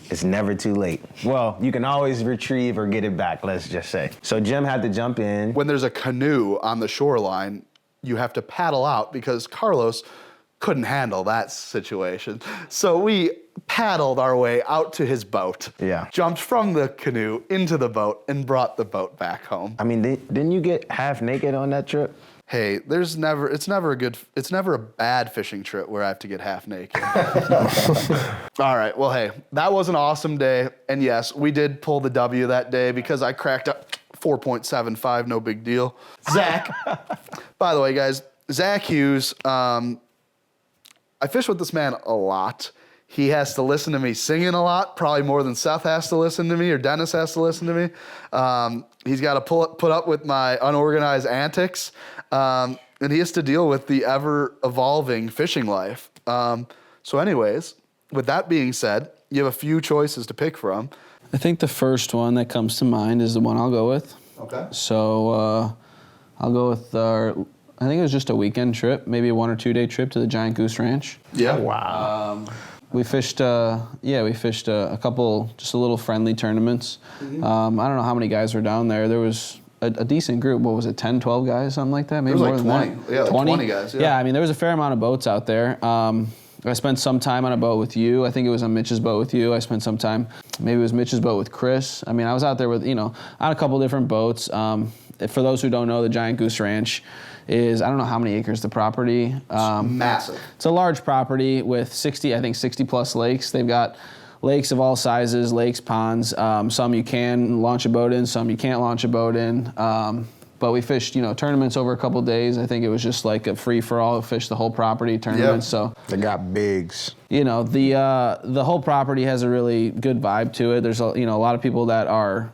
it's never too late. Well, you can always retrieve or get it back, let's just say. So Jim had to jump in. When there's a canoe on the shoreline, you have to paddle out because Carlos couldn't handle that situation. So we paddled our way out to his boat. Yeah. Jumped from the canoe into the boat and brought the boat back home. I mean, didn't you get half naked on that trip? Hey, it's never a bad fishing trip where I have to get half naked. All right, well, hey, that was an awesome day. And yes, we did pull the W that day because I cracked up 4.75, no big deal. Zach, by the way, guys, Zach Hughes, I fish with this man a lot. He has to listen to me singing a lot, probably more than Seth has to listen to me or Dennis has to listen to me. He's got to put up with my unorganized antics, and he has to deal with the ever-evolving fishing life. So anyways, with that being said, you have a few choices to pick from. I think the first one that comes to mind is the one I'll go with. Okay. So I'll go with I think it was just a weekend trip, maybe a 1 or 2 day trip to the Giant Goose Ranch. Yeah. Wow. We fished, a couple, just a little friendly tournaments. I don't know how many guys were down there. There was a decent group. What was it, 10, 12 guys, something like that? Maybe There was more like than 20. that. Yeah, like 20 guys. Yeah, I mean, there was a fair amount of boats out there. I spent some time on a boat with you. I think it was on Mitch's boat with you. I spent some time, maybe it was Mitch's boat with Chris. I mean, I was out there with, on a couple different boats. For those who don't know, the Giant Goose Ranch is, I don't know how many acres the property. Massive. It's a large property with 60 plus lakes. They've got lakes of all sizes, lakes, ponds. Some you can launch a boat in, some you can't launch a boat in. But we fished, tournaments over a couple days. I think it was just like a free-for-all, fish the whole property tournaments. So They got bigs. the whole property has a really good vibe to it. There's a lot of people that are,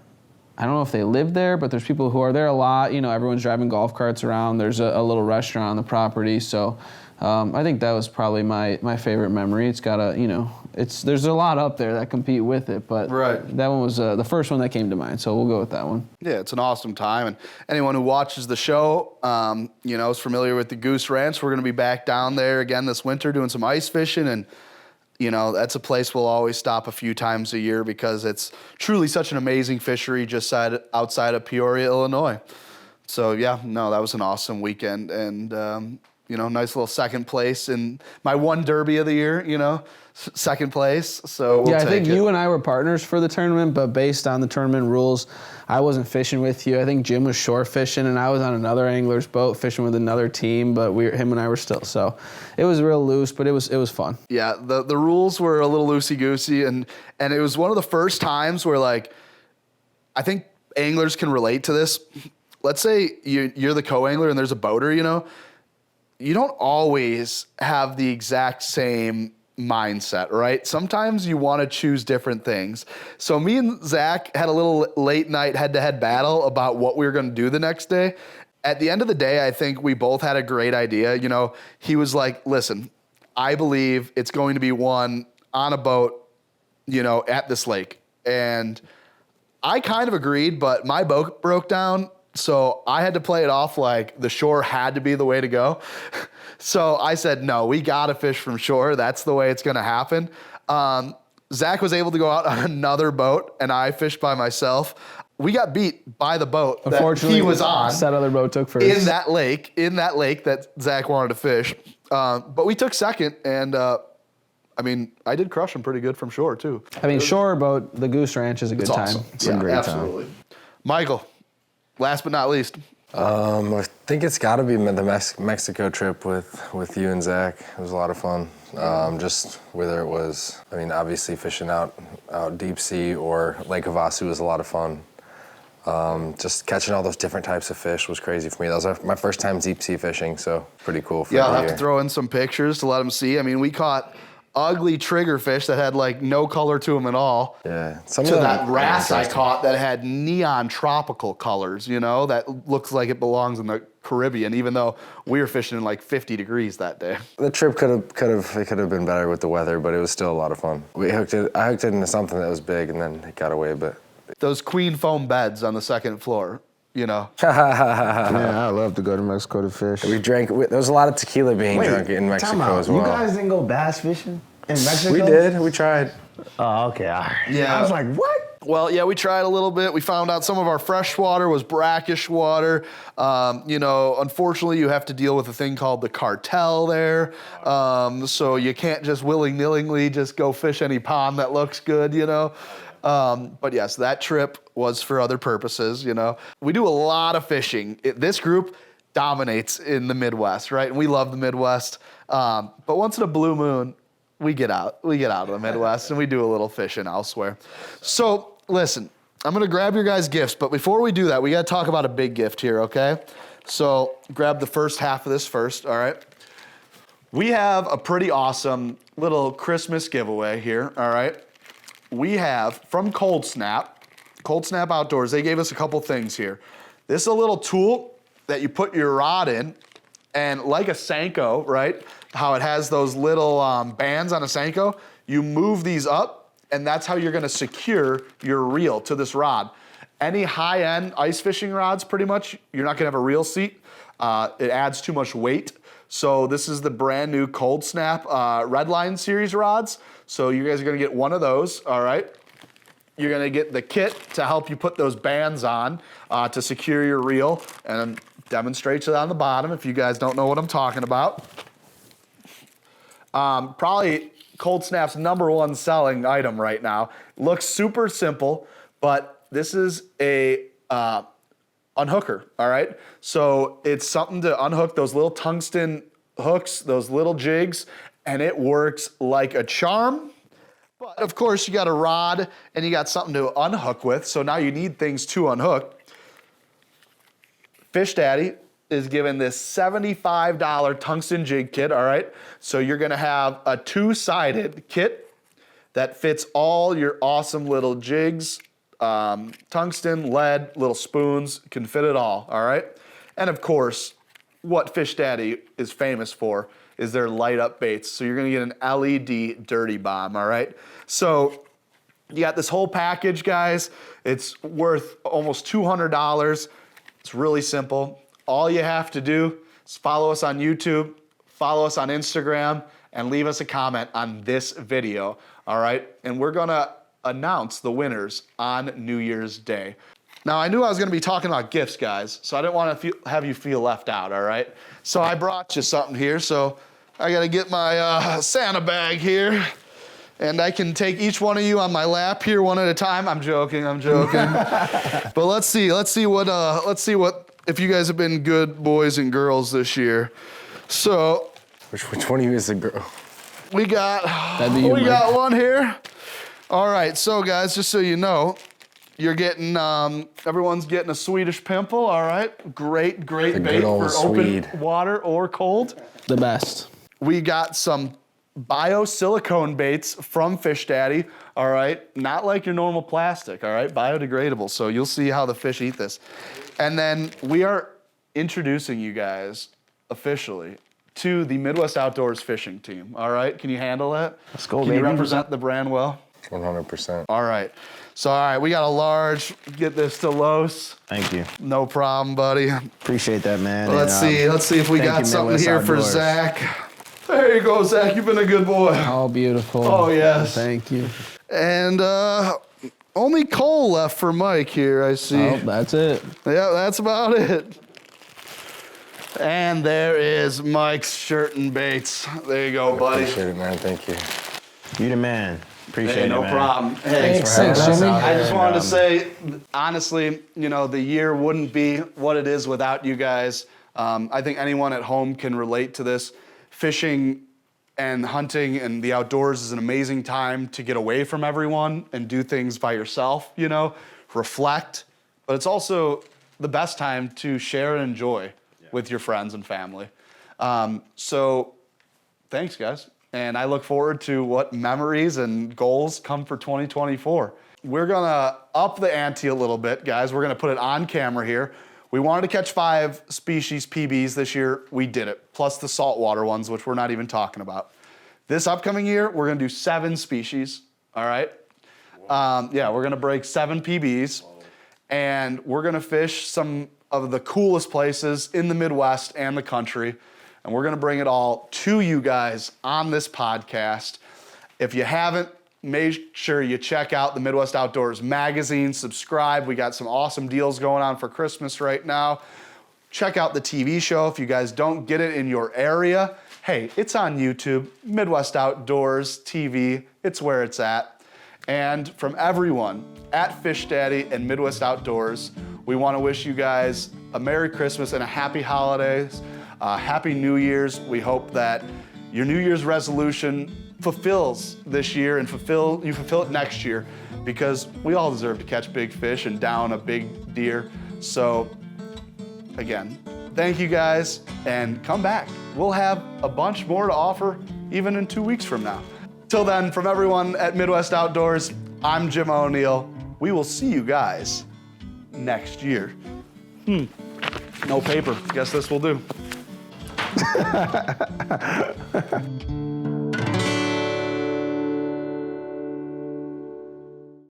I don't know if they live there, but there's people who are there a lot. Everyone's driving golf carts around. There's a little restaurant on the property. So I think that was probably my favorite memory. It's got there's a lot up there that compete with it, but Right. that one was the first one that came to mind. So we'll go with that one. Yeah, it's an awesome time. And anyone who watches the show, is familiar with the Goose Ranch. We're going to be back down there again this winter doing some ice fishing. And, that's a place we'll always stop a few times a year because it's truly such an amazing fishery just outside of Peoria, Illinois. So, yeah, no, that was an awesome weekend. And, nice little second place in my one derby of the year, second place. So we'll I take think it. you and I were partners for the tournament, but based on the tournament rules, I wasn't fishing with you. I think Jim was shore fishing, and I was on another angler's boat fishing with another team, but him and I were still. So it was real loose, but it was fun. Yeah, the rules were a little loosey-goosey, and it was one of the first times where, I think anglers can relate to this. Let's say you're the co-angler and there's a boater, you don't always have the exact same mindset, right? Sometimes you want to choose different things. So me and Zach had a little late night head-to-head battle about what we were going to do the next day. At the end of the day, I think we both had a great idea. He was like, listen, I believe it's going to be one on a boat, at this lake. And I kind of agreed, but my boat broke down. So I had to play it off like the shore had to be the way to go. So I said, no, we got to fish from shore. That's the way it's going to happen. Zach was able to go out on another boat, and I fished by myself. We got beat by the boat that he was on. That other boat took first. In that lake that Zach wanted to fish. But we took second, and I did crush him pretty good from shore, too. Shore boat, the Goose Ranch is a good time. Awesome. It's a great absolutely. Michael, last but not least. I think it's got to be the Mexico trip with you and Zach. It was a lot of fun. Just whether it was, obviously fishing out deep sea or Lake Havasu was a lot of fun. Just catching all those different types of fish was crazy for me. That was my first time deep sea fishing, so pretty cool. I'll have to throw in some pictures to let them see. We caught ugly triggerfish that had no color to them at all. Yeah. That wrasse I caught that had neon tropical colors, that looks like it belongs in the Caribbean, even though we were fishing in 50 degrees that day. The trip could have been better with the weather, but it was still a lot of fun. I hooked it into something that was big, and then it got away a bit. Those queen foam beds on the second floor. Yeah, I love to go to Mexico to fish. We drank. There was a lot of tequila being drunk in Mexico as well. You guys didn't go bass fishing in Mexico? We did. We tried. Oh, okay. All right. Yeah. I was like, what? Well, yeah, we tried a little bit. We found out some of our fresh water was brackish water. Unfortunately, you have to deal with a thing called the cartel there. So you can't just willy-nilly just go fish any pond that looks good, But yes, that trip was for other purposes, We do a lot of fishing. This group dominates in the Midwest, right? And we love the Midwest. But once in a blue moon, we get out of the Midwest and we do a little fishing elsewhere. So listen, I'm going to grab your guys' gifts. But before we do that, we got to talk about a big gift here, okay? So grab the first half of this first, all right? We have a pretty awesome little Christmas giveaway here, all right? We have from Cold Snap Outdoors, they gave us a couple things here. This is a little tool that you put your rod in, and like a Senko, right? How it has those little bands on a Senko, you move these up, and that's how you're gonna secure your reel to this rod. Any high-end ice fishing rods, pretty much, you're not gonna have a reel seat. It adds too much weight. So this is the brand new Cold Snap Redline series rods. So you guys are gonna get one of those, all right? You're gonna get the kit to help you put those bands on to secure your reel, and demonstrates it on the bottom if you guys don't know what I'm talking about. Probably Cold Snap's #1 selling item right now. Looks super simple, but this is a unhooker, all right? So it's something to unhook those little tungsten hooks, those little jigs, and it works like a charm. But of course you got a rod and you got something to unhook with, so now you need things to unhook. Fish Daddy is giving this $75 tungsten jig kit, all right? So you're gonna have a 2-sided kit that fits all your awesome little jigs, tungsten, lead, little spoons, can fit it all right? And of course, what Fish Daddy is famous for is their light up baits. So you're gonna get an LED dirty bomb, all right? So you got this whole package, guys. It's worth almost $200. It's really simple. All you have to do is follow us on YouTube, follow us on Instagram, and leave us a comment on this video, all right? And we're gonna announce the winners on New Year's Day. Now, I knew I was gonna be talking about gifts, guys, so I didn't wanna have you feel left out, all right? So I brought you something here, so I gotta get my Santa bag here, and I can take each one of you on my lap here one at a time. I'm joking. But let's see what, if you guys have been good boys and girls this year. So. Which one of you is the girl? We got one here. All right, so guys, just so you know, you're getting, everyone's getting a Swedish pimple, all right? Great bait for open water or cold. The best. We got some bio-silicone baits from Fish Daddy, all right? Not like your normal plastic, all right? Biodegradable, so you'll see how the fish eat this. And then we are introducing you guys officially to the Midwest Outdoors fishing team, all right? Can you handle that? Let's go, baby. Can you represent the brand well? 100%. All right. So, all right, we got a large. Get this to Los. Thank you. No problem, buddy. Appreciate that, man. Let's see if we got something here for Zach. There you go, Zach. You've been a good boy. Oh, beautiful. Oh, yes. Thank you. And only Cole left for Mike here, I see. Oh, that's it. Yeah, that's about it. And there is Mike's shirt and baits. There you go, buddy. Appreciate it, man. Thank you. You the man. Appreciate it, no man. problem. Hey, Thanks for having us out. I just wanted to say, honestly, you know, the year wouldn't be what it is without you guys. I think anyone at home can relate to this. Fishing and hunting and the outdoors is an amazing time to get away from everyone and do things by yourself, you know, reflect. But it's also the best time to share and enjoy with your friends and family. So thanks, guys. And I look forward to what memories and goals come for 2024. We're gonna up the ante a little bit, guys. We're gonna put it on camera here. We wanted to catch 5 species PBs this year. We did it, plus the saltwater ones, which we're not even talking about. This upcoming year, we're gonna do 7 species, all right? Yeah, we're gonna break 7 PBs, and we're gonna fish some of the coolest places in the Midwest and the country. And we're gonna bring it all to you guys on this podcast. If you haven't, make sure you check out the Midwest Outdoors magazine, subscribe. We got some awesome deals going on for Christmas right now. Check out the TV show if you guys don't get it in your area. Hey, it's on YouTube, Midwest Outdoors TV, it's where it's at. And from everyone at Fish Daddy and Midwest Outdoors, we wanna wish you guys a Merry Christmas and a Happy Holidays. Happy New Year's. We hope that your New Year's resolution fulfills this year and you fulfill it next year, because we all deserve to catch big fish and down a big deer. So again, thank you guys, and come back. We'll have a bunch more to offer even in 2 weeks from now. Till then, from everyone at Midwest Outdoors, I'm Jim O'Neill. We will see you guys next year. No paper. Guess this will do.